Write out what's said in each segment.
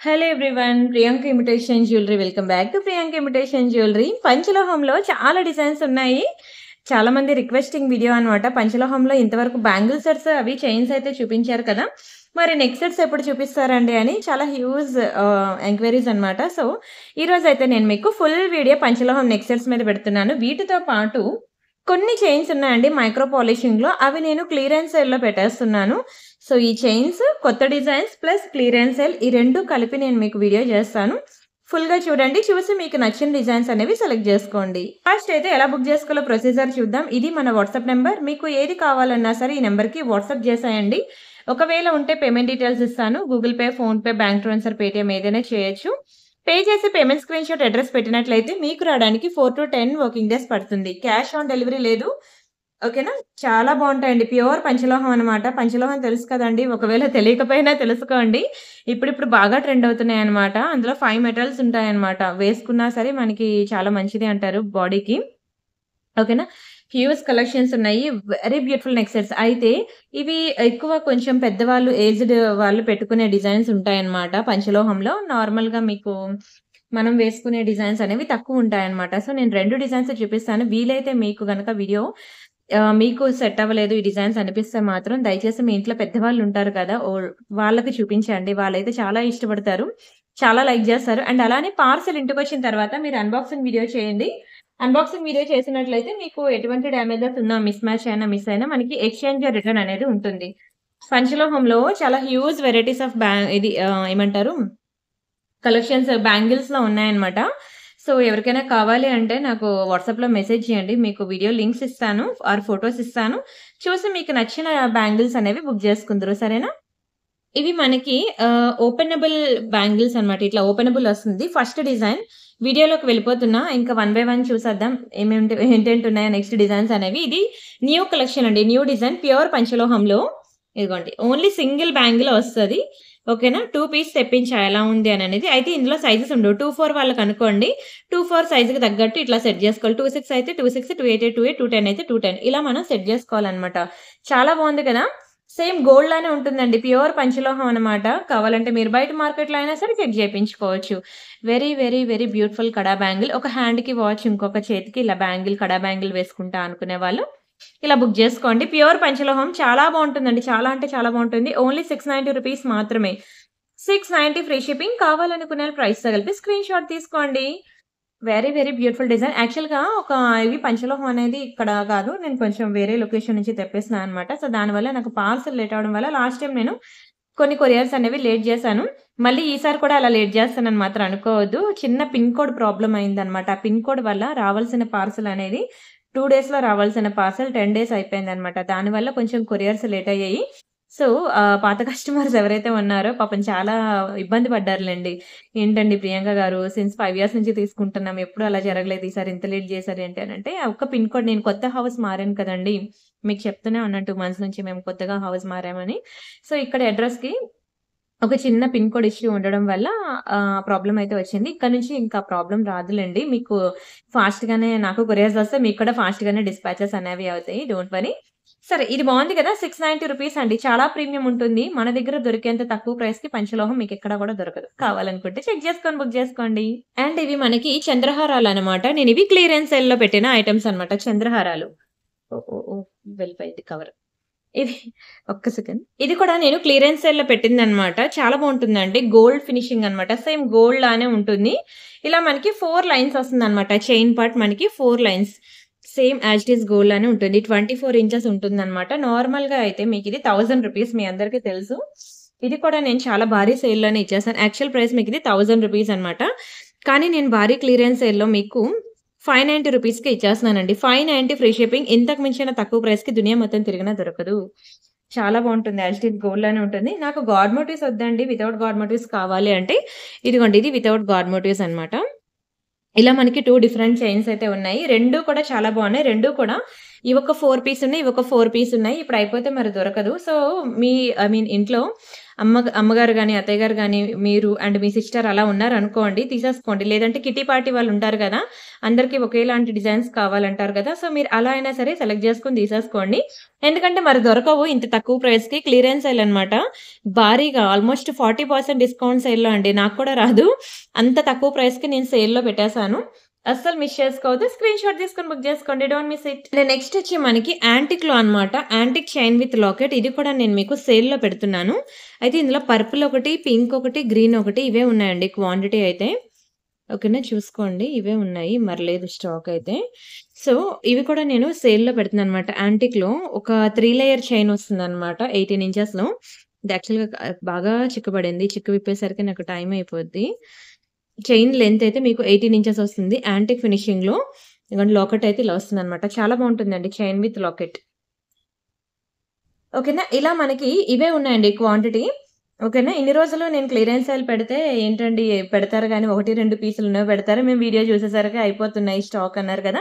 Hello everyone. Priyanka imitation jewellery. Welcome back to Priyanka imitation jewellery. పంచలోహంలో చాలా designs ఉన్నాయి. చాలా మంది రిక్వెస్టింగ్ వీడియో అనమాట. పంచలోహంలో ఇంతవరకు బ్యాంగిల్ సెట్స్ అవి చైన్స్ అయితే చూపించారు కదా! మరి నెక్ సెట్స్ ఎప్పుడు చూపిస్తారండి అని చాలా హ్యూజ్ ఎంక్వైరీస్ అనమాట. సో, ఈరోజైతే నేను మీకు ఫుల్ వీడియో పంచలోహం నెక్ సెట్స్ మీద పెడుతున్నాను. వీటితో పాటు కొన్ని చైన్స్ ఉన్నాయండి మైక్రో పాలిషింగ్‌లో. అవి నేను క్లియరెన్స్ సేల్‌లో పెట్టేస్తున్నాను. సో, ఈ చైన్స్, కొత్త డిజైన్స్ ప్లస్ క్లియరెన్స్ సేల్ ఈ 2 కలిపి నేను మీకు వీడియో చేస్తాను. ఫుల్‌గా చూడండి. చూసి మీకు నచ్చిన డిజైన్స్ అనేవి సెలెక్ట్ చేసుకోండి. ఫస్ట్ అయితే ఎలా బుక్ చేసుకోవాలో ప్రొసీజర్ చూద్దాం. ఇది మన వాట్సాప్ నంబర్. మీకు ఏది కావాలన్నా సరే ఈ నంబర్‌కి వాట్సాప్ చేసేయండి. ఒకవేళ ఉంటే పేమెంట్ డీటెయిల్స్ ఇస్తాను. Google pay, PhonePe, bank transfer, Paytm ఏదైనా చేయొచ్చు. పే చేసి పేమెంట్ స్క్రీన్‌షాట్ అడ్రెస్ పెట్టినట్లయితే మీకు రావడానికి 4-10 వర్కింగ్ డేస్ పడుతుంది. క్యాష్ ఆన్ డెలివరీ లేదు. ఓకేనా? చాలా బావుంటాయండి. ప్యూర్ పంచలోహం అనమాట. పంచలోహం తెలుసు కదండీ! ఒకవేళ తెలియకపోయినా తెలుసుకోండి. ఇప్పుడిప్పుడు బాగా ట్రెండ్ అవుతున్నాయన్నమాట. అందులో 5 మెటల్స్ ఉంటాయన్నమాట. వేసుకున్నా సరే మనకి చాలా మంచిది అంటారు బాడీకి. ఓకేనా? హ్యూజ్ కలెక్షన్స్ ఉన్నాయి. Very beautiful neck sets. అయితే ఇవి ఎక్కువ కొంచెం పెద్దవాళ్ళు, ఏజ్డ్ వాళ్ళు పెట్టుకునే డిజైన్స్ ఉంటాయన్నమాట పంచలోహంలో. నార్మల్‌గా మీకు మనం వేసుకునే డిజైన్స్ అనేవి తక్కువుంటాయన్నమాట. సో, నేను 2 డిజైన్స్ చూపిస్తాను. వీలైతే మీకు గనక వీడియో మీకు సెట్ అవ్వలేదు ఈ డిజైన్స్ అనిపిస్తే మాత్రం దయచేసి మీ ఇంట్లో పెద్దవాళ్ళు ఉంటారు కదా! వాళ్ళకి చూపించండి. వాళ్ళైతే చాలా ఇష్టపడతారు. చాలా లైక్ చేస్తారు. అండ్ అలానే పార్సెల్ ఇంటికొచ్చిన తర్వాత మీరు అన్బాక్సింగ్ వీడియో చేయండి. అన్బాక్సింగ్ వీడియో చేసినట్లయితే మీకు ఎటువంటి డ్యామేజెస్ ఉన్నా, మిస్ మ్యాచ్ అయినా, మిస్ అయినా మనకి ఎక్స్‌చేంజ్ రిటర్న్ అనేది ఉంటుంది. పంచలోహంలో చాలా హ్యూజ్ వెరైటీస్ ఆఫ్ ఇది ఏమంటారు కలెక్షన్స్ బ్యాంగిల్స్‌లో ఉన్నాయన్నమాట. సో, ఎవరికైనా కావాలి అంటే నాకు వాట్సాప్‌లో మెసేజ్ చేయండి. మీకు వీడియో లింక్స్ ఇస్తాను ఆర్ ఫోటోస్ ఇస్తాను. చూసి మీకు నచ్చిన బ్యాంగిల్స్ అనేవి బుక్ చేసుకుందురు. సరేనా? ఇవి మనకి ఓపెనబుల్ బ్యాంగిల్స్ అన్నమాట. ఇట్లా ఓపెనబుల్ వస్తుంది. ఫస్ట్ డిజైన్ వీడియోలోకి వెళ్ళిపోతున్నా. ఇంకా వన్ బై వన్ చూసేద్దాం. ఏంటేంటి ఉన్నాయో నెక్స్ట్ డిజైన్స్ అనేవి. ఇది న్యూ కలెక్షన్ అండి. న్యూ డిజైన్ ప్యూర్ పంచలోహంలో. ఇదిగోండి. ఓన్లీ సింగిల్ బ్యాంగిల్ వస్తది. ఓకేనా? 2 పీస్ తెప్పించా ఎలా ఉంది అననేది. అయితే ఇందులో సైజెస్ ఉండవు. 2-4 వాళ్ళకనుకోండి. 2-4 సైజ్‌కి తగ్గట్టు ఇట్లా సెట్ జేసుకోవాలి. 2-6 అయితే 2-6, 2-8 అయితే 2-8, 2-10 అయితే 2-10 ఇలా మనం సెట్ జేసుకోవాలనమాట. చాలా బావుంది కదా! సేమ్ గోల్డ్ లానే ఉంటుందండి. ప్యూర్ పంచలోహం అనమాట. కావాలంటే మీరు బయట మార్కెట్‌లో అయినా సరే చెక్ జేపించుకోవచ్చు. Very, very, very beautiful kada bangle. ఒక హ్యాండ్‌కి వాచ్, ఇంకొక చేతికి ఇలా బ్యాంగిల్, కడా బ్యాంగిల్ వేసుకుంటా అనుకునే వాళ్ళు ఇలా బుక్ జేసుకోండి. ప్యూర్ పంచలోహం చాలా బావుంటుందండి. చాలా అంటే చాలా బావుంటుంది. ఓన్లీ ₹690 మాత్రమే. 690 ఫ్రీ షిప్పింగ్. కావాలనుకునే వాళ్ళు ప్రైస్‌తో కలిపి స్క్రీన్‌షాట్ తీసుకోండి. Very, very beautiful design. యాక్చువల్‌గా ఇవి పంచలోహం అనేది ఇక్కడ కాదు. నేను కొంచెం వేరే లొకేషన్ నుంచి తెప్పిస్తున్నాను అనమాట. సో, దానివల్ల నాకు పార్సెల్ లేట్ అవ్వడం వల్ల లాస్ట్ టైమ్ నేను కొన్ని కొరియర్స్ అనేవి లేట్ చేశాను. మళ్ళీ ఈసారి కూడా అలా లేట్ చేస్తానని మాత్రం అనుకోవద్దు. చిన్న పిన్ కోడ్ ప్రాబ్లమ్ అయిందనమాట. ఆ పిన్ కోడ్ వల్ల రావాల్సిన పార్సెల్ అనేది 2 డేస్‌లో రావాల్సిన పార్సెల్ 10 డేస్ అయిపోయిందనమాట. దానివల్ల కొంచెం కొరియర్స్ లేట్ అయ్యాయి. సో, పాత కస్టమర్స్ ఎవరైతే ఉన్నారో పాపం చాలా ఇబ్బంది పడ్డారులెండి. ఏంటండి ప్రియాంక గారు సిన్స్ 5 ఇయర్స్ నుంచి తీసుకుంటున్నాం. ఎప్పుడు అలా జరగలేదు. ఈసారి ఇంత లేట్ చేశారు ఏంటి అనంటే, ఆ ఒక్క పిన్ కోడ్ నేను కొత్త హౌస్ మారాను కదండీ! మీకు చెప్తూనే ఉన్నాను 2 మంత్స్ నుంచి మేము కొత్తగా హౌస్ మారామని. సో, ఇక్కడ అడ్రెస్‌కి ఒక చిన్న పిన్ కోడ్ ఇష్యూ ఉండడం వల్ల ప్రాబ్లమ్ అయితే వచ్చింది. ఇక్కడి నుంచి ఇంకా ప్రాబ్లమ్ రాదులెండి. మీకు ఫాస్ట్‌గానే నాకు కొరియర్స్ వస్తాయి. మీకు కూడా ఫాస్ట్‌గానే డిస్పాచెస్ అనేవి అవుతాయి. Don't worry. సరే ఇది బావుంది కదా! ₹690 అండి. చాలా ప్రీమియం ఉంటుంది. మన దగ్గర దొరికేంత తక్కువ ప్రైస్‌కి పంచలోహం మీకెక్కడ కూడా దొరకదు. కావాలనుకుంటే చెక్ చేసుకొని బుక్ చేసుకోండి. అండ్ ఇవి మనకి చంద్రహారాలనమాట. నేనివి క్లియరెన్స్ సేల్‌లో పెట్టిన ఐటెమ్స్ అనమాట. చంద్రహారాలు. ఓహ్! ఓహ్! ఓహ్! వెళ్ళిపోయింది కవర్. ఇది ఒక్క సెకండ్. ఇది కూడా నేను క్లియరెన్స్ సేల్‌లో పెట్టిందనమాట. చాలా బావుంటుందండి. గోల్డ్ ఫినిషింగ్ అనమాట. సేమ్ గోల్డ్ లానే ఉంటుంది. ఇలా మనకి 4 లైన్స్ వస్తుందనమాట. చైన్ పార్ట్ మనకి 4 lines. Same as it is gold లానే ఉంటుంది. 24 ఇంచెస్ ఉంటుందనమాట. నార్మల్‌గా అయితే మీకిది ₹1000 మీ అందరికీ తెలుసు. ఇది కూడా నేను చాలా భారీ సేల్‌లోనే ఇచ్చేసాను. యాక్చువల్ ప్రైస్ మీకిది ₹1000 అనమాట. కానీ నేను భారీ క్లియరెన్స్ సేల్‌లో మీకు ₹590కే ఇచ్చేస్తున్నానండి. 590 ఫ్రీ షిప్పింగ్. ఇంతకు మించిన తక్కువ ప్రైస్‌కి దునియా మొత్తం తిరిగినా దొరకదు. చాలా బావుంటుంది. యాజ్ ఇట్ ఈజ్ గోల్డ్ లానే ఉంటుంది. నాకు గాడ్ మోటివ్స్ వద్దండి. వితౌట్ గాడ్ మోటివ్స్ కావాలి అంటే ఇదిగోండి ఇది వితౌట్ గాడ్ మోటివ్స్ అనమాట. ఇలా మనకి 2 డిఫరెంట్ చైన్స్ అయితే ఉన్నాయి. 2 కూడా చాలా బావున్నాయి. 2 కూడా ఇవొక 4 పీస్ ఉన్నాయి. ఇవొక 4 పీస్ ఉన్నాయి. ఇప్పుడు అయిపోతే మరి దొరకదు. సో, మీ ఐ మీన్ ఇంట్లో అమ్మగారు గాని, అత్తయ్య గారు గాని, మీరు అండ్ మీ సిస్టర్ అలా ఉన్నారనుకోండి తీసేసుకోండి. లేదంటే కిట్టి పార్టీ వాళ్ళుంటారు గదా! అందరికి ఒకేలాంటి డిజైన్స్ కావాలంటారు కదా! సో, మీరు అలా అయినా సరే సెలెక్ట్ చేసుకొని తీసేసుకోండి. ఎందుకంటే మరి దొరకవు ఇంత తక్కువ ప్రైస్‌కి క్లియరెన్స్ సేల్ అనమాట. భారీగా ఆల్‌మోస్ట్ 40% డిస్కౌంట్ సేల్‌లో అండి. నాకు కూడా రాదు. అంత తక్కువ ప్రైస్‌కి నేను సేల్‌లో పెట్టేసాను. అస్సలు మిస్ చేసుకోవద్దు. స్క్రీన్‌షాట్ తీసుకొని బుక్ చేసుకోండి. Don't miss it. నెక్స్ట్ వచ్చి మనకి యాంటిక్‌లో అనమాట. యాంటిక్ చైన్ విత్ లాకెట్ ఇది కూడా నేను మీకు సేల్‌లో పెడుతున్నాను. అయితే ఇందులో పర్పుల్ ఒకటి, పింక్ ఒకటి, గ్రీన్ ఒకటి ఇవే ఉన్నాయండి క్వాంటిటీ అయితే. ఓకేనా చూసుకోండి. ఇవే ఉన్నాయి. మరి లేదు స్టాక్ అయితే. సో, ఇవి కూడా నేను సేల్‌లో పెడుతున్నాననమాట. యాంటిక్‌లో ఒక 3 లేయర్ చైన్ వస్తుందనమాట 18 ఇంచెస్‌లో. ఇది యాక్చువల్‌గా బాగా చిక్కబడింది. చిక్కు విప్పేసరికి నాకు టైం అయిపోద్ది. చైన్ లెంత్ అయితే మీకు 18 ఇంచెస్ వస్తుంది. యాంటిక్ ఫినిషింగ్‌లో. ఇదిగోండి లాకెట్ అయితే ఇలా వస్తుందనమాట. చాలా బావుంటుందండి చైన్ విత్ లాకెట్. ఓకేనా. ఇలా మనకి ఇవే ఉన్నాయండి క్వాంటిటీ. ఓకేనా. ఇన్ని రోజులు నేను క్లియరెన్స్ సేల్ పెడితే ఏంటండి పెడతారు గానీ 1, 2 పీసులున్నవి పెడతారు. మేము వీడియో చూసేసరికి అయిపోతున్నాయి స్టాక్ అన్నారు కదా!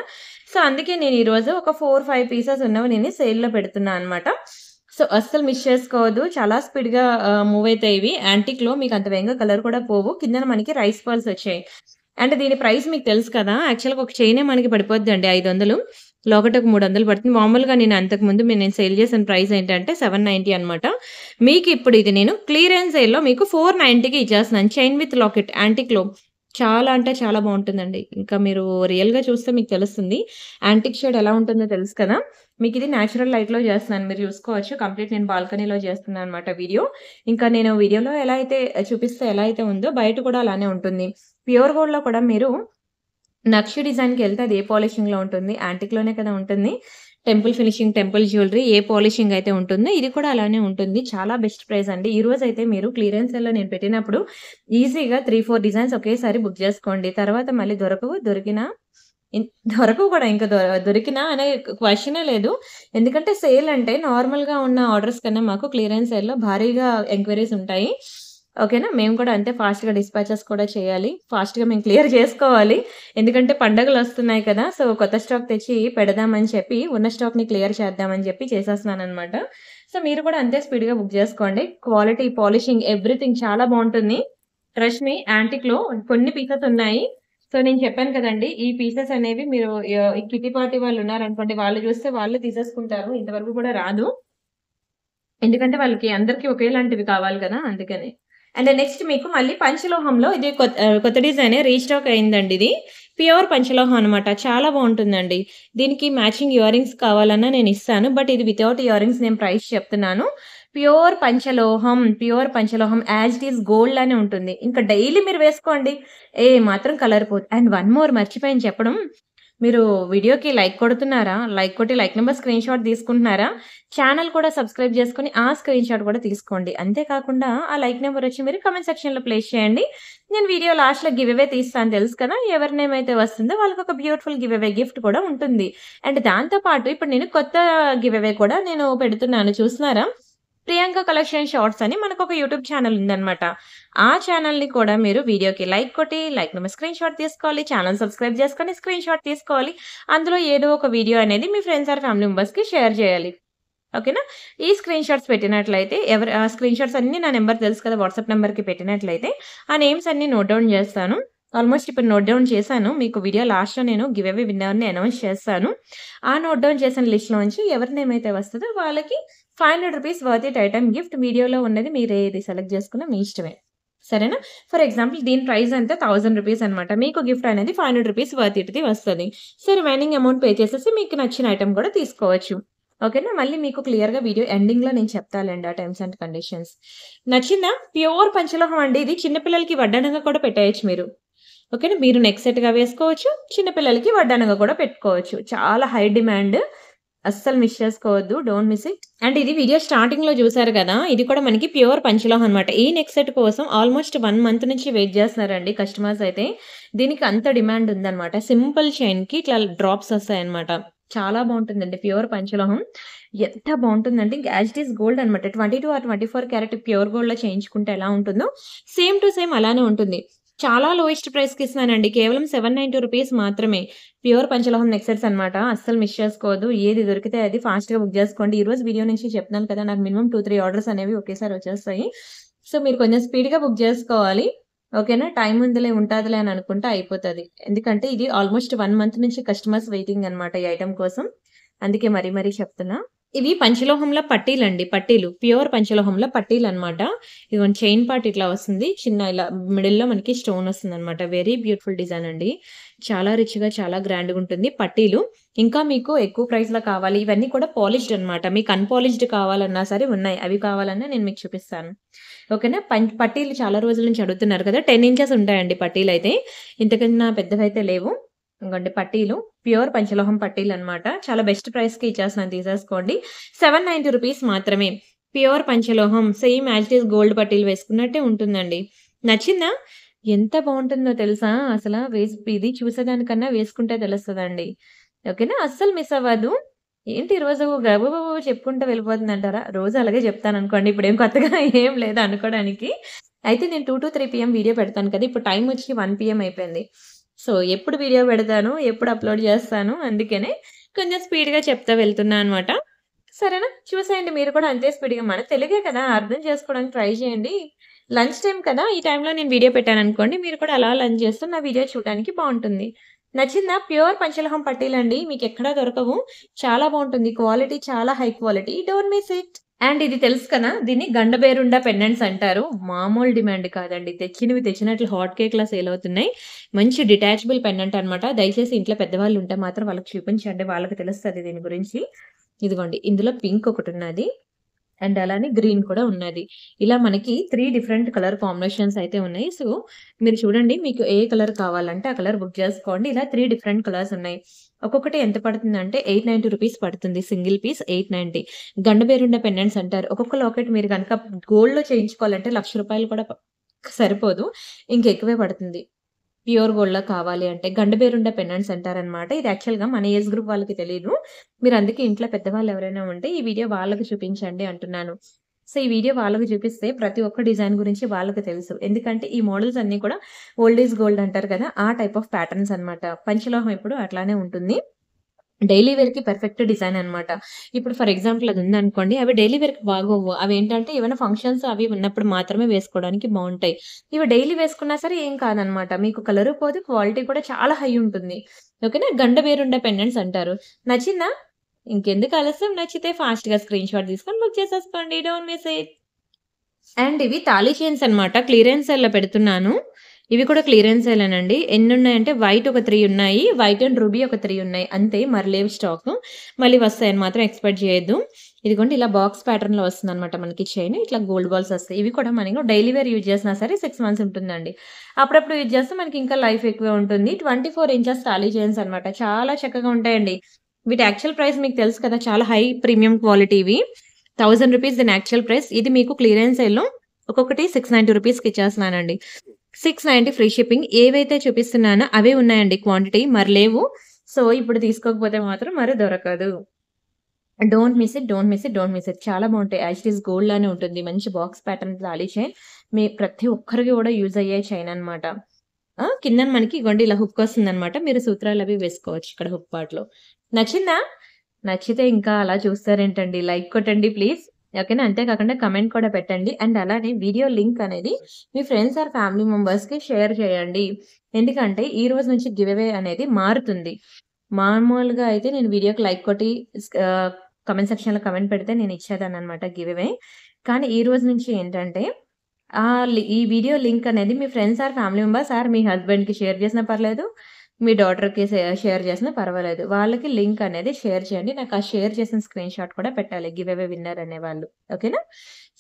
సో, అందుకే నేను ఈరోజు ఒక 4, 5 పీసెస్ ఉన్నవి నేను సేల్‌లో పెడుతున్నా అనమాట. సో, అస్సలు మిస్ చేసుకోవద్దు. చాలా స్పీడ్‌గా మూవ్ అయితాయి ఇవి. యాంటిక్‌లో మీకు అంత వేగంగా కలర్ కూడా పోవు. కిందన మనకి రైస్ పర్ల్స్ వచ్చాయి. అంటే దీని ప్రైస్ మీకు తెలుసు కదా! యాక్చువల్‌గా ఒక చైనే మనకి పడిపోద్దండి 500. లాకెట్ ఒక 300 పడుతుంది. మామూలుగా నేను అంతకుముందు నేను సేల్ చేసిన ప్రైస్ ఏంటంటే 790 అనమాట. మీకిప్పుడు ఇది నేను క్లియరెన్స్ సేల్‌లో మీకు 490కి ఇచ్చేస్తున్నాను. చైన్ విత్ లాకెట్ యాంటిక్‌లో. చాలా అంటే చాలా బావుంటుందండి. ఇంకా మీరు రియల్‌గా చూస్తే మీకు తెలుస్తుంది. యాంటిక్ షేడ్ ఎలా ఉంటుందో తెలుసు కదా! మీకిది నేచురల్ లైట్‌లో చేస్తున్నాను. మీరు చూసుకోవచ్చు. కంప్లీట్ నేను బాల్కనీలో చేస్తున్నాననమాట వీడియో. ఇంకా నేను వీడియోలో ఎలా అయితే చూపిస్తే ఎలా అయితే ఉందో బయట కూడా అలానే ఉంటుంది. ప్యూర్ గోల్డ్‌లో కూడా మీరు నక్షి డిజైన్‌కెళ్తే అది ఏ పాలిషింగ్‌లో ఉంటుంది. యాంటిక్‌లోనే కదా ఉంటుంది. టెంపుల్ ఫినిషింగ్, టెంపుల్ జ్యువెలరీ ఏ పాలిషింగ్ అయితే ఉంటుందో ఇది కూడా అలానే ఉంటుంది. చాలా బెస్ట్ ప్రైస్ అండి. ఈరోజైతే మీరు క్లియరెన్స్ సేల్‌లో నేను పెట్టినప్పుడు ఈజీగా 3, 4 డిజైన్స్ ఒకేసారి బుక్ చేసుకోండి. తర్వాత మళ్ళీ దొరకవు. దొరకవు కూడా ఇంకా దొరికినా అనే క్వెషనే లేదు. ఎందుకంటే సేల్ అంటే నార్మల్‌గా ఉన్న ఆర్డర్స్ కన్నా మాకు క్లియరెన్స్ సేల్‌లో భారీగా ఎంక్వైరీస్ ఉంటాయి. ఓకేనా. మేము కూడా అంతే ఫాస్ట్‌గా డిస్పాచెస్ కూడా చేయాలి. ఫాస్ట్‌గా మేము క్లియర్ చేసుకోవాలి. ఎందుకంటే పండగలొస్తున్నాయి కదా! సో, కొత్త స్టాక్ తెచ్చి పెడదామని చెప్పి ఉన్న స్టాక్‌ని క్లియర్ చేద్దామని చెప్పి చేసేస్తున్నాననమాట. సో, మీరు కూడా అంతే స్పీడ్‌గా బుక్ చేసుకోండి. క్వాలిటీ, పాలిషింగ్ ఎవ్రీథింగ్ చాలా బావుంటుంది. ట్రస్ట్ మీ యాంటిక్‌లో కొన్ని పీసెస్ ఉన్నాయి. సో, నేను చెప్పాను కదండీ! ఈ పీసెస్ అనేవి మీరు ఈ కిట్టి పార్టీ వాళ్ళున్నారనుకోండి, వాళ్ళు చూస్తే వాళ్ళే తీసేసుకుంటారు. ఇంతవరకు కూడా రాదు. ఎందుకంటే వాళ్ళకి అందరికి ఒకేలాంటివి కావాలి కదా! అందుకని. అండ్ నెక్స్ట్ మీకు మళ్ళీ పంచలోహంలో ఇది కొత్త డిజైనే రీస్టాక్ అయిందండి ఇది. ప్యూర్ పంచలోహం అనమాట. చాలా బావుంటుందండి. దీనికి మ్యాచింగ్ ఇయర్ రింగ్స్ కావాలన్నా నేనిస్తాను. బట్ ఇది వితౌట్ ఇయర్ రింగ్స్ నేను ప్రైస్ చెప్తున్నాను. ప్యూర్ పంచలోహం యాజ్ ఇట్ ఈజ్ గోల్డ్ లానే ఉంటుంది. ఇంకా డైలీ మీరు వేసుకోండి. ఏ మాత్రం కలర్ పోదు. అండ్ వన్ మోర్ మర్చిపోయాను చెప్పడం. మీరు వీడియోకి లైక్ కొడుతున్నారా? లైక్ కొట్టి లైక్ నంబర్ స్క్రీన్‌షాట్ తీసుకుంటున్నారా? ఛానెల్ కూడా సబ్స్క్రైబ్ చేసుకొని ఆ స్క్రీన్‌షాట్ కూడా తీసుకోండి. అంతే కాకుండా ఆ లైక్ నంబర్ వచ్చి మీరు కామెంట్ సెక్షన్‌లో ప్లేస్ చేయండి. నేను వీడియో లాస్ట్‌లో గివ్ అవే తీస్తాను తెలుసు కదా! ఎవరి నేమ్ అయితే వస్తుందో వాళ్ళకొక బ్యూటిఫుల్ గివ్ అవే గిఫ్ట్ కూడా ఉంటుంది. అండ్ దాంతో పాటు ఇప్పుడు నేను కొత్త గివ్ అవే కూడా నేను పెడుతున్నాను చూస్తున్నారా? ప్రియాంక కలెక్షన్ షార్ట్స్ అని మనకొక యూట్యూబ్ ఛానెల్ ఉందనమాట. ఆ ఛానెల్‌ని కూడా మీరు వీడియోకి లైక్ కొట్టి, లైక్ నంబర్ స్క్రీన్‌షాట్ తీసుకోవాలి. ఛానెల్ సబ్స్క్రైబ్ చేసుకొని స్క్రీన్‌షాట్ తీసుకోవాలి. అందులో ఏదో ఒక వీడియో అనేది మీ ఫ్రెండ్స్ ఆర్ ఫ్యామిలీ మెంబర్స్‌కి షేర్ చేయాలి. ఓకేనా? ఈ స్క్రీన్‌షాట్స్ పెట్టినట్లయితే ఆ స్క్రీన్‌షాట్స్ అన్నీ నా నంబర్ తెలుసు కదా! వాట్సాప్ నంబర్‌కి పెట్టినట్లయితే ఆ నేమ్స్ అన్నీ నోట్ డౌన్ చేస్తాను. ఆల్మోస్ట్ ఇప్పుడు నోట్ డౌన్ చేశాను. మీకు వీడియో లాస్ట్‌లో నేను గివ్ అవే విన్నర్‌ని అనౌన్స్ చేస్తాను. ఆ నోట్ డౌన్ చేసిన లిస్ట్‌లోంచి ఎవరి నేమ్ అయితే వస్తదో వాళ్ళకి రూ. 500 వర్త్ ఇట్ ఐటెమ్ గిఫ్ట్. వీడియోలో ఉన్నది మీరేది సెలెక్ట్ చేసుకున్నా మీ ఇష్టమే. సరేనా? ఫర్ ఎగ్జాంపుల్ దీని ప్రైస్ ఎంత రూ. 1000 అనమాట. మీకు గిఫ్ట్ అనేది రూ. 500 వర్త్ ఇట్‌ది వస్తది. సో, రిమైనింగ్ అమౌంట్ పే చేసేసి మీకు నచ్చిన ఐటెమ్ కూడా తీసుకోవచ్చు. ఓకేనా? మళ్ళీ మీకు క్లియర్‌గా వీడియో ఎండింగ్‌లో నేను చెప్తాలెండి ఆ టర్మ్స్ అండ్ కండిషన్స్. నచ్చిందా? ప్యూర్ పంచలోహం అండి ఇది. చిన్న పిల్లలకి వడ్డానంగా కూడా పెట్టేయొచ్చు మీరు. ఓకేనా? మీరు నెక్ సెట్‌గా వేసుకోవచ్చు. చిన్న పిల్లలకి వడ్డానంగా కూడా పెట్టుకోవచ్చు. చాలా హై డిమాండ్. అస్సలు మిస్ చేసుకోవద్దు. Don't miss it. అండ్ ఇది వీడియో స్టార్టింగ్‌లో చూసారు కదా! ఇది కూడా మనకి ప్యూర్ పంచలోహం అనమాట. ఈ నెక్ సెట్ కోసం ఆల్మోస్ట్ 1 మంత్ నుంచి వెయిట్ చేస్తున్నారండి కస్టమర్స్ అయితే. దీనికి అంత డిమాండ్ ఉందనమాట. సింపుల్ చైన్‌కి ఇట్లా డ్రాప్స్ వస్తాయన్నమాట. చాలా బావుంటుందండి ప్యూర్ పంచలోహం. ఎంత బావుంటుందంటే ఇంక యాజ్ ఇట్ ఈజ్ గోల్డ్ అనమాట. 22 ఆర్ 24 క్యారెట్ ప్యూర్ గోల్డ్‌లో చేయించుకుంటే ఎలా ఉంటుందో సేమ్ టు సేమ్ అలానే ఉంటుంది. చాలా లోయెస్ట్ ప్రైస్‌కి ఇస్తున్నానండి. కేవలం రూ. 790 మాత్రమే. ప్యూర్ పంచలోహం నెక్ సెట్స్ అనమాట. అస్సలు మిస్ చేసుకోవద్దు. ఏది దొరికితే అది ఫాస్ట్‌గా బుక్ చేసుకోండి. ఈరోజు వీడియో నుంచి చెప్తున్నాను కదా! నాకు మినిమమ్ 2, 3 ఆర్డర్స్ అనేవి ఒకేసారి వచ్చేస్తాయి. సో, మీరు కొంచెం స్పీడ్‌గా బుక్ జేసుకోవాలి. ఓకేనా? టైం ఉందిలే, ఉంటాదిలే అని అనుకుంటే అయిపోతది. ఎందుకంటే ఇది ఆల్‌మోస్ట్ 1 మంత్ నుంచి కస్టమర్స్ వెయిటింగ్ అన్నమాట ఈ ఐటెమ్ కోసం. అందుకే మరీ మరీ చెప్తున్నా. ఇవి పంచలోహంలో పట్టీలండి. పట్టీలు. ప్యూర్ పంచలోహంలో పట్టీలన్నమాట. ఇదిగోండి చైన్ పార్ట్ ఇట్లా వస్తుంది. చిన్న ఇలా మిడిల్‌లో మనకి స్టోన్ వస్తుందన్నమాట. వెరీ బ్యూటిఫుల్ డిజైన్ అండి. చాలా రిచ్‌గా, చాలా గ్రాండ్‌గా ఉంటుంది. పట్టీలు. ఇంకా మీకు ఎక్కువ ప్రైస్‌లో కావాలి. ఇవన్నీ కూడా పాలిష్డ్ అన్నమాట. మీకు అన్‌పాలిష్డ్ కావాలన్నా సరే ఉన్నాయి. అవి కావాలన్నా నేను మీకు చూపిస్తాను. ఓకేనా? పట్టీలు చాలా రోజుల నుంచి అడుగుతున్నారు కదా! 10 ఇంచెస్ ఉంటాయండి పట్టీలైతే. ఇంతకన్నా పెద్దవైతే లేవు. ఇంగోండి పట్టీలు. ప్యూర్ పంచలోహం పట్టీలనమాట. చాలా బెస్ట్ ప్రైస్‌కి ఇచ్చేస్తున్నాను తీసేసుకోండి. రూ. 790 మాత్రమే. ప్యూర్ పంచలోహం same as it is gold పట్టీలు వేసుకున్నట్టే ఉంటుందండి. నచ్చిందా? ఎంత బావుంటుందో తెలుసా? అసల ఇది చూసేదానికన్నా వేసుకుంటే తెలుస్తదండి. ఓకేనా? అస్సలు మిస్ అవ్వద్దు. ఏంటి ఈరోజు గబగబా చెప్పుకుంటూ వెళ్ళిపోతుందంటారా? రోజు అలాగే చెప్తాననుకోండి. ఇప్పుడేం కొత్తగా ఏం లేదు అనుకోడానికి. అయితే నేను 2-3 పీఎం వీడియో పెడతాను కదా! ఇప్పుడు టైం వచ్చి 1 పీఎం అయిపోయింది. సో, ఎప్పుడు వీడియో పెడతాను, ఎప్పుడు అప్‌లోడ్ చేస్తాను అందుకనే కొంచెం స్పీడ్‌గా చెప్తా వెళ్తున్నా అనమాట. సరేనా? చూసేయండి మీరు కూడా అంతే స్పీడ్‌గా. మన తెలుగే కదా! అర్థం చేసుకోవడానికి ట్రై చేయండి. లంచ్ టైమ్ కదా! ఈ టైంలో నేను వీడియో పెట్టాననుకోండి, మీరు కూడా అలా లంచ్ చేస్తూ నా వీడియో చూడడానికి బావుంటుంది. నచ్చిందా? ప్యూర్ పంచలోహం పట్టీలండి. మీకెక్కడా దొరకవు. చాలా బావుంటుంది. క్వాలిటీ చాలా high quality. Don't miss it. And ఇది తెలుసు కదా! దీన్ని గండబేరుండ పెండెంట్స్ అంటారు. మామూలు డిమాండ్ కాదండి. తెచ్చినవి తెచ్చినట్లు హాట్ కేక్‌లా సేల్ అవుతున్నాయి. మంచి డిటాచబుల్ పెండెంట్ అన్నమాట. దయచేసి ఇంట్లో పెద్దవాళ్ళు ఉంటే మాత్రం వాళ్ళకి చూపించండి. వాళ్ళకి తెలుస్తది దీని గురించి. ఇదిగోండి. ఇందులో పింక్ ఒకటున్నది. అండ్ అలానే గ్రీన్ కూడా ఉన్నది. ఇలా మనకి 3 డిఫరెంట్ కలర్ కాంబినేషన్స్ అయితే ఉన్నాయి. సో, మీరు చూడండి మీకు ఏ కలర్ కావాలంటే ఆ కలర్ బుక్ చేసుకోండి. ఇలా 3 డిఫరెంట్ కలర్స్ ఉన్నాయి. ఒక్కొక్కటి ఎంత పడుతుందంటే రూ. 890 పడుతుంది. Single piece 890. గండబేరుండ పెండెంట్స్ అంటారు. ఒక్కొక్క లాకెట్ మీరు గనక గోల్డ్‌లో చేయించుకోవాలంటే రూ. 1,00,000 కూడా సరిపోదు. ఇంకెక్కువే పడుతుంది. ప్యూర్ గోల్డ్‌లో కావాలి అంటే గండబేరుండ పెండెంట్స్ అంటారనమాట. ఇది యాక్చువల్‌గా మన ఏజ్ గ్రూప్ వాళ్ళకి తెలీదు. మీరందుకే ఇంట్లో పెద్దవాళ్ళు ఎవరైనా ఉంటే ఈ వీడియో వాళ్ళకి చూపించండి అంటున్నాను. సో, ఈ వీడియో వాళ్ళకి చూపిస్తే ప్రతి ఒక్క డిజైన్ గురించి వాళ్ళకి తెలుసు. ఎందుకంటే ఈ మోడల్స్ అన్నీ కూడా ఓల్డ్ ఈజ్ గోల్డ్ అంటారు కదా! ఆ టైప్ ఆఫ్ ప్యాటర్న్స్ అనమాట. పంచలోహం ఎప్పుడు అట్లానే ఉంటుంది. డైలీ వేర్‌కి పర్ఫెక్ట్ డిజైన్ అనమాట. ఇప్పుడు ఫర్ ఎగ్జాంపుల్ అదుందనుకోండి. అవి డైలీ వేర్‌కి బాగోవు. అవేంటంటే ఏవైనా ఫంక్షన్స్ అవి ఉన్నప్పుడు మాత్రమే వేసుకోవడానికి బావుంటాయి. ఇవి డైలీ వేసుకున్నా సరే ఏం కాదనమాట. మీకు కలరు పోదు. క్వాలిటీ కూడా చాలా హై ఉంటుంది. ఓకేనా? గండ వేరుండ పెండెంట్స్ అంటారు. నచ్చిందా? ఇంకెందుకు ఆలస్యం? నచ్చితే ఫాస్ట్‌గా స్క్రీన్‌షాట్ తీసుకొని బుక్ చేసేసుకోండి. Don't miss it. అండ్ ఇవి తాళీ చైన్స్ అన్నమాట. క్లియరెన్స్ సేల్‌లో పెడుతున్నాను. ఇవి కూడా క్లియరెన్స్ సేలేనండి. ఎన్నున్నాయంటే వైట్ ఒక 3 ఉన్నాయి. వైట్ అండ్ రూబీ ఒక 3 ఉన్నాయి. అంతే మరి లేవు స్టాకు. మళ్ళీ వస్తాయని మాత్రం ఎక్స్‌పెక్ట్ చేయొద్దు. ఇదిగోండి ఇలా బాక్స్ ప్యాటర్న్‌లో వస్తుందన్నమాట మనకి చైన్. ఇట్లా గోల్డ్ బాల్స్ వస్తాయి. ఇవి కూడా మనము డైలీ వేర్ యూజ్ చేసినా సరే 6 మంత్స్ ఉంటుందండి. అప్పుడప్పుడు యూజ్ చేస్తే మనకి ఇంకా లైఫ్ ఎక్కువే ఉంటుంది. 24 ఇంచెస్ తాళీ చైన్స్ అన్నమాట. చాలా చక్కగా ఉంటాయండి. వీటి యాక్చువల్ ప్రైస్ మీకు తెలుసు కదా! చాలా హై ప్రీమియం క్వాలిటీ ఇవి. రూ. 1000 దీని యాక్చువల్ ప్రైస్. ఇది మీకు క్లియరెన్స్ సేల్‌లో ఒక్కొక్కటి రూ. 690కి ఇచ్చేస్తున్నానండి. 690 ఫ్రీ షిప్పింగ్. ఏవైతే చూపిస్తున్నానో అవే ఉన్నాయండి క్వాంటిటీ. మరి లేవు. సో, ఇప్పుడు తీసుకోకపోతే మాత్రం మరి దొరకదు. Don't miss it. Don't miss it. Don't miss it. చాలా బావుంటాయి. యాజ్ ఇట్ ఈజ్ గోల్డ్ లానే ఉంటుంది. మంచి బాక్స్ ప్యాటర్న్ తాళీ చైన్. మీ ప్రతి ఒక్కరికి కూడా యూజ్ అయ్యే చైన్ అన్నమాట. కిందన మనకి ఇగోండి ఇలా హుక్ వస్తుందన్నమాట. మీరు సూత్రాలవి వేసుకోవచ్చు ఇక్కడ హుక్ పార్ట్‌లో. నచ్చిందా? నచ్చితే ఇంకా అలా చూస్తారేంటండి? లైక్ కొట్టండి ప్లీజ్. ఓకేనా? అంతే కాకుండా కామెంట్ కూడా పెట్టండి. అండ్ అలానే వీడియో లింక్ అనేది మీ ఫ్రెండ్స్ ఆర్ ఫ్యామిలీ మెంబర్స్‌కి షేర్ చేయండి. ఎందుకంటే ఈ రోజు నుంచి గివ్ అవే అనేది మారుతుంది. మామూలుగా అయితే నేను వీడియోకి లైక్ కొట్టి కామెంట్ సెక్షన్‌లో కామెంట్ పెడితే నేను ఇచ్చేదాన్ననమాట గివ్ అవే. కానీ ఈ రోజు నుంచి ఏంటంటే ఈ వీడియో లింక్ అనేది మీ friends or family members or మీ హస్బెండ్‌కి షేర్ చేసినా పర్లేదు. మీ డాటర్‌కి షేర్ చేసినా పర్వాలేదు. వాళ్ళకి లింక్ అనేది షేర్ చేయండి. నాకు ఆ షేర్ చేసిన స్క్రీన్‌షాట్ కూడా పెట్టాలి. గివ్ అవే విన్నర్ అనేవాళ్ళు. ఓకేనా?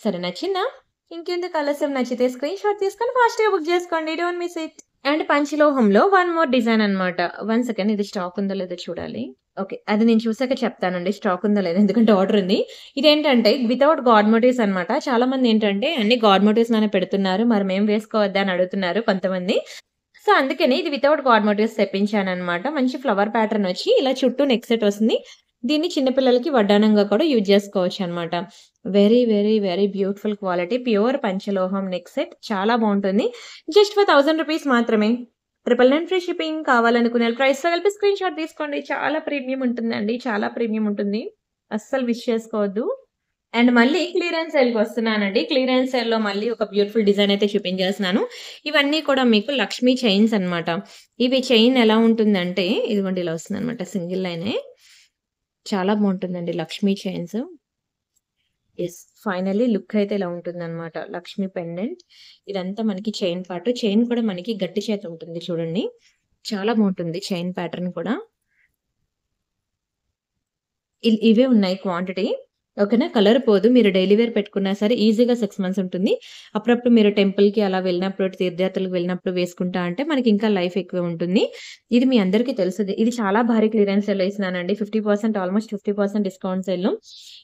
సరే నచ్చిందా? ఇంకెందుకు ఆలస్యం నచ్చితే స్క్రీన్‌షాట్ తీసుకొని ఫాస్ట్‌గా బుక్ చేసుకోండి. Don't miss it. అండ్ పంచలోహంలో వన్ మోర్ డిజైన్ అన్నమాట. వన్ సెకండ్ ఇది స్టాక్ ఉందో లేదో చూడాలి. ఓకే. అది నేను చూసాక చెప్తానండి. స్టాక్ ఉందో లేదో ఎందుకంటే ఆర్డర్ ఉంది. ఇదేంటంటే వితౌట్ గాడ్ మోటివ్స్ అన్నమాట. చాలామంది ఏంటంటే అన్ని గాడ్ మోటివ్స్‌లోనే పెడుతున్నారు. మరి మేము వేసుకోవద్దా అని అడుగుతున్నారు కొంతమంది. సో, అందుకని ఇది వితౌట్ గాడ్ మోటివ్స్ తెప్పించానన్నమాట. మంచి ఫ్లవర్ ప్యాటర్న్ వచ్చి ఇలా చుట్టూ నెక్ సెట్ వస్తుంది. దీన్ని చిన్న పిల్లలకి వడ్డానంగా కూడా యూజ్ చేసుకోవచ్చన్నమాట. Very, very, very beautiful quality. Pure పంచలోహం నెక్ సెట్ చాలా బావుంటుంది. జస్ట్ ఫర్ రూ. 1000 మాత్రమే. 999 ఫ్రీ షిప్పింగ్. కావాలనుకునే ప్రైస్‌తో కలిపి స్క్రీన్‌షాట్ తీసుకోండి. చాలా ప్రీమియం ఉంటుందండి. చాలా ప్రీమియం ఉంటుంది. అస్సలు మిస్ చేసుకోవద్దు. అండ్ మళ్ళీ క్లియరెన్స్ సేల్‌కొస్తున్నానండి. క్లియరెన్స్ సేల్‌లో మళ్ళీ ఒక బ్యూటిఫుల్ డిజైన్ అయితే చూపించేస్తున్నాను. ఇవన్నీ కూడా మీకు లక్ష్మీ చైన్స్ అన్నమాట. ఇవి చైన్ ఎలా ఉంటుందంటే ఇదిగోండి ఇలా వస్తుందన్నమాట. సింగిల్ లైనే. చాలా బావుంటుందండి Lakshmi chains. Yes. Finally look అయితే ఇలా ఉంటుందన్నమాట. లక్ష్మీ పెండెంట్. ఇదంతా మనకి చైన్ పార్ట్. చైన్ కూడా మనకి గట్టి చేత ఉంటుంది చూడండి. చాలా బావుంటుంది చైన్ ప్యాటర్న్ కూడా. ఇవే ఉన్నాయి క్వాంటిటీ. ఓకేనా. కలర్ పోదు. మీరు డైలీ వేర్ పెట్టుకున్నా సరే ఈజీగా 6 మంత్స్ ఉంటుంది. అప్పుడప్పుడు మీరు టెంపుల్‌కి అలా వెళ్ళినప్పుడు, తీర్థయాత్రలకు వెళ్ళినప్పుడు వేసుకుంటా అంటే మనకి ఇంకా లైఫ్ ఎక్కువ ఉంటుంది. ఇది మీ అందరికీ తెలుసుది. ఇది చాలా భారీ క్లియరెన్స్ సేల్‌లో ఇస్తున్నానండి. 50% ఆల్‌మోస్ట్ 50% డిస్కౌంట్ సేల్‌లో.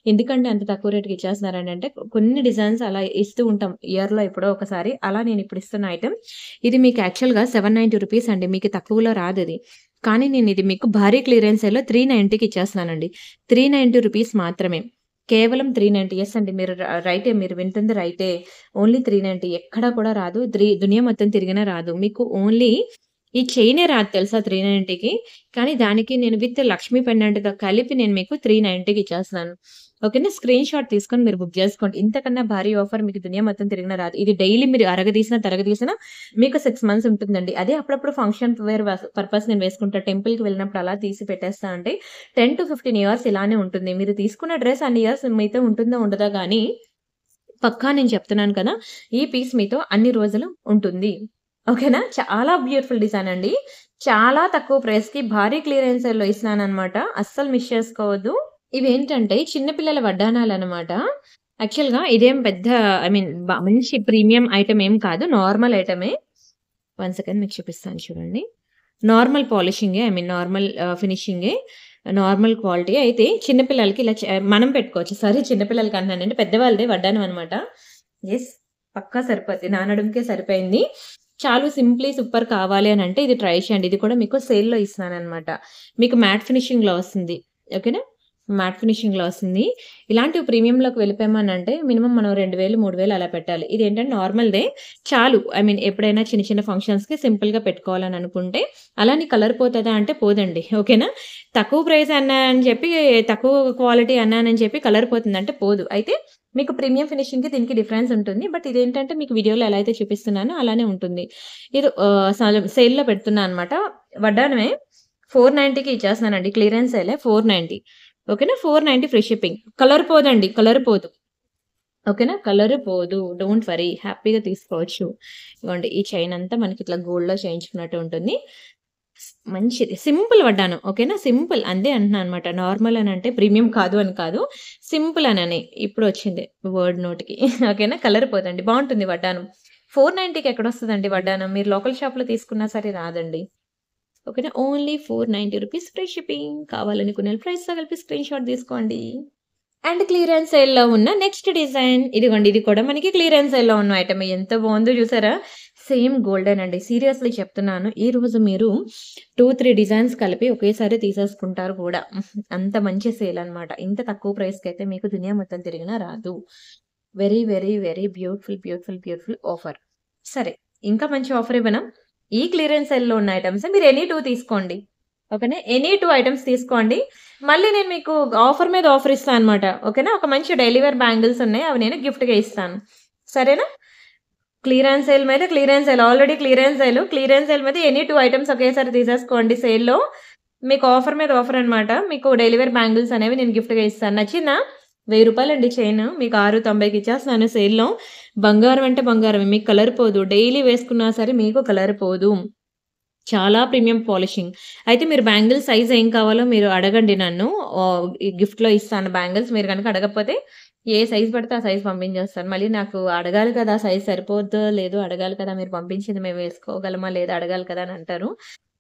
ఎందుకంటే అంత తక్కువ రేట్‌కి ఇచ్చేస్తున్నారని అంటే కొన్ని డిజైన్స్ అలా ఇస్తూ ఉంటాం. ఇయర్‌లో ఎప్పుడో ఒకసారి. అలా నేను ఇప్పుడు ఇస్తున్న ఐటెమ్. ఇది మీకు యాక్చువల్‌గా రూ. 790 అండి. మీకు తక్కువలో రాదది. కానీ నేనిది మీకు భారీ క్లియరెన్స్ సేల్‌లో 390కి ఇచ్చేస్తున్నానండి. రూ. 390 మాత్రమే. కేవలం 390. యెస్ అండి. మీరు రైటే. మీరు వింటుంది రైటే. ఓన్లీ 390 ఎక్కడ కూడా రాదు. దునియా మొత్తం తిరిగినా రాదు. మీకు ఓన్లీ ఈ చైనే రాదు తెలుసా 390కి. కానీ దానికి నేను విత్ లక్ష్మీ పెండెంట్‌తో కలిపి నేను మీకు 390కి ఇచ్చేస్తున్నాను. ఓకేనా. స్క్రీన్ షాట్ తీసుకొని మీరు బుక్ జేసుకోండి. ఇంతకన్నా భారీ ఆఫర్ మీకు దునియా మొత్తం తిరిగినా రాదు. ఇది డైలీ మీరు అరగదీసినా, తరగదీసినా మీకు 6 మంత్స్ ఉంటుందండి. అదే అప్పుడప్పుడు ఫంక్షన్ వేర్ పర్పస్ నేను వేసుకుంటా. టెంపుల్‌కి వెళ్ళినప్పుడు అలా తీసి పెట్టేస్తా అంటే 10-15 ఇయర్స్ ఇలానే ఉంటుంది. మీరు తీసుకున్న డ్రెస్ అన్ని ఇయర్స్ మీతో ఉంటుందా? ఉండదా? గానీ పక్కా నేను చెప్తున్నాను కదా! ఈ పీస్ మీతో అన్ని రోజులు ఉంటుంది. ఓకేనా. చాలా బ్యూటిఫుల్ డిజైన్ అండి. చాలా తక్కువ ప్రైస్‌కి భారీ క్లియరెన్స్ సేల్‌లో ఇస్తున్నాననమాట. అస్సలు మిస్ చేసుకోవద్దు. ఇవేంటంటే చిన్న పిల్లల వడ్డాణాలనమాట. యాక్చువల్‌గా ఇదేం పెద్ద ఐ మీన్ మంచి ప్రీమియం ఐటెమ్ ఏం కాదు. నార్మల్ ఐటమే. వన్ సెకండ్ మీకు చూపిస్తాను చూడండి. నార్మల్ పాలిషింగే. ఐ మీన్ నార్మల్ ఫినిషింగే. Normal quality. అయితే చిన్న పిల్లలకి ఇలా మనం పెట్టుకోవచ్చు. సారీ చిన్న పిల్లలకి అంటున్నానండి. పెద్దవాళ్ళదే వడ్డానం అనమాట. యెస్. పక్కా సరిపోద్ది. నా నడుముకే సరిపోయింది. చాలు సింప్లీ సూపర్ కావాలి అనంటే ఇది ట్రై చేయండి. ఇది కూడా మీకు సేల్‌లో ఇస్తున్నాననమాట. మీకు మ్యాట్ ఫినిషింగ్‌లో వస్తుంది. ఓకేనా. మ్యాట్ ఫినిషింగ్‌లో వస్తుంది. ఇలాంటివి ప్రీమియంలోకి వెళ్ళిపోయామనంటే మినిమమ్ మనం 2000, 3000 అలా పెట్టాలి. ఇదేంటంటే నార్మల్‌దే చాలు. ఐ మీన్ ఎప్పుడైనా చిన్న చిన్న ఫంక్షన్స్‌కి సింపుల్‌గా పెట్టుకోవాలని అనుకుంటే, అలా అని కలర్ పోతదా అంటే పోదండి. ఓకేనా. తక్కువ ప్రైస్ అన్నా అని చెప్పి, తక్కువ క్వాలిటీ అన్నానని చెప్పి కలర్ పోతుందంటే పోదు. అయితే మీకు ప్రీమియం ఫినిషింగ్‌కి దీనికి డిఫరెన్స్ ఉంటుంది. బట్ ఇదేంటంటే మీకు వీడియోలో ఎలా అయితే చూపిస్తున్నానో అలానే ఉంటుంది. ఇది సేల్‌లో పెడుతున్నా అనమాట. వడ్డానమే 490కి ఇచ్చేస్తున్నానండి. క్లియరెన్స్ సేలే 490. ఓకేనా. 490 ఫ్రీ షిప్పింగ్. కలర్ పోదండి. కలర్ పోదు. ఓకేనా. కలర్ పోదు. Don't worry. హ్యాపీగా తీసుకోవచ్చు. ఇగోండి ఈ చైన్ అంతా మనకి ఇట్లా గోల్డ్‌లో చేయించుకున్నట్టు ఉంటుంది. మంచిది. సింపుల్ వడ్డానం. ఓకేనా. సింపుల్ అంతే అంటున్నా అనమాట. నార్మల్ అనంటే ప్రీమియం కాదు అని కాదు. సింపుల్ అనని. ఇప్పుడొచ్చింది వర్డ్ నోటికి. ఓకేనా. కలర్ పోదండి. బావుంటుంది వడ్డానం. 490కి ఎక్కడొస్తదండి వడ్డానం. మీరు లోకల్ షాప్‌లో తీసుకున్నా సరే రాదండి. ఓకేనా. ఓన్లీ రూ. 490 ఫ్రీ షిప్పింగ్. కావాలనుకునే ప్రైస్‌తో కలిపి స్క్రీన్ షాట్ తీసుకోండి. అండ్ క్లియరెన్స్ సేల్‌లో ఉన్న నెక్స్ట్ డిజైన్ ఇదిగోండి. ఇది కూడా మనకి క్లియరెన్స్ సేల్‌లో ఉన్న ఐటమే. ఎంత బావుందో చూసారా? సేమ్ గోల్డెన్ అండి. సీరియస్‌లీ చెప్తున్నాను. ఈరోజు మీరు 2, 3 డిజైన్స్ కలిపి ఒకేసారి తీసేసుకుంటారు కూడా. అంత మంచి సేల్ అన్నమాట. ఇంత తక్కువ ప్రైస్‌కైతే మీకు దునియా మొత్తం తిరిగినా రాదు. Very, very, very beautiful, beautiful, beautiful offer. సరే. ఇంకా మంచి ఆఫర్ ఇవ్వనా? ఈ క్లియరెన్స్ సేల్‌లో ఉన్న ఐటెమ్స్ మీరు ఎనీ 2 తీసుకోండి. ఓకేనా. ఎనీ 2 ఐటెమ్స్ తీసుకోండి. మళ్ళీ నేను మీకు ఆఫర్ మీద ఆఫర్ ఇస్తా అనమాట. ఓకేనా. ఒక మంచి డైలీ వేర్ బ్యాంగిల్స్ ఉన్నాయి. అవి నేను గిఫ్ట్‌గా ఇస్తాను. సరేనా? క్లియరెన్స్ సేల్ మీద clearance sale. Already clearance sale. Clearance sale మీద ఎనీ 2 ఐటెమ్స్ ఒకేసారి తీసేసుకోండి సేల్‌లో. మీకు ఆఫర్ మీద ఆఫర్ అనమాట. మీకు డైలీ వేర్ బ్యాంగిల్స్ అనేవి నేను గిఫ్ట్‌గా ఇస్తాను. నచ్చిందా? రూ. 1000 చైను. మీకు 690కి ఇచ్చేస్తున్నాను సేల్‌లో. బంగారం అంటే బంగారమే. మీకు కలర్ పోదు. డైలీ వేసుకున్నా సరే మీకు కలర్ పోదు. చాలా ప్రీమియం పాలిషింగ్. అయితే మీరు బ్యాంగిల్ సైజ్ ఏం కావాలో మీరు అడగండి నన్ను. ఈ గిఫ్ట్‌లో ఇస్తాను బ్యాంగిల్స్. మీరు గనుక అడగకపోతే ఏ సైజ్ పడితే ఆ సైజ్ పంపించేస్తాను. మళ్ళీ నాకు అడగాలి కదా! సైజ్ సరిపోద్దో లేదో అడగాలి కదా! మీరు పంపించింది మేము వేసుకోగలమా లేదా అడగాలి కదా! అని అంటారు.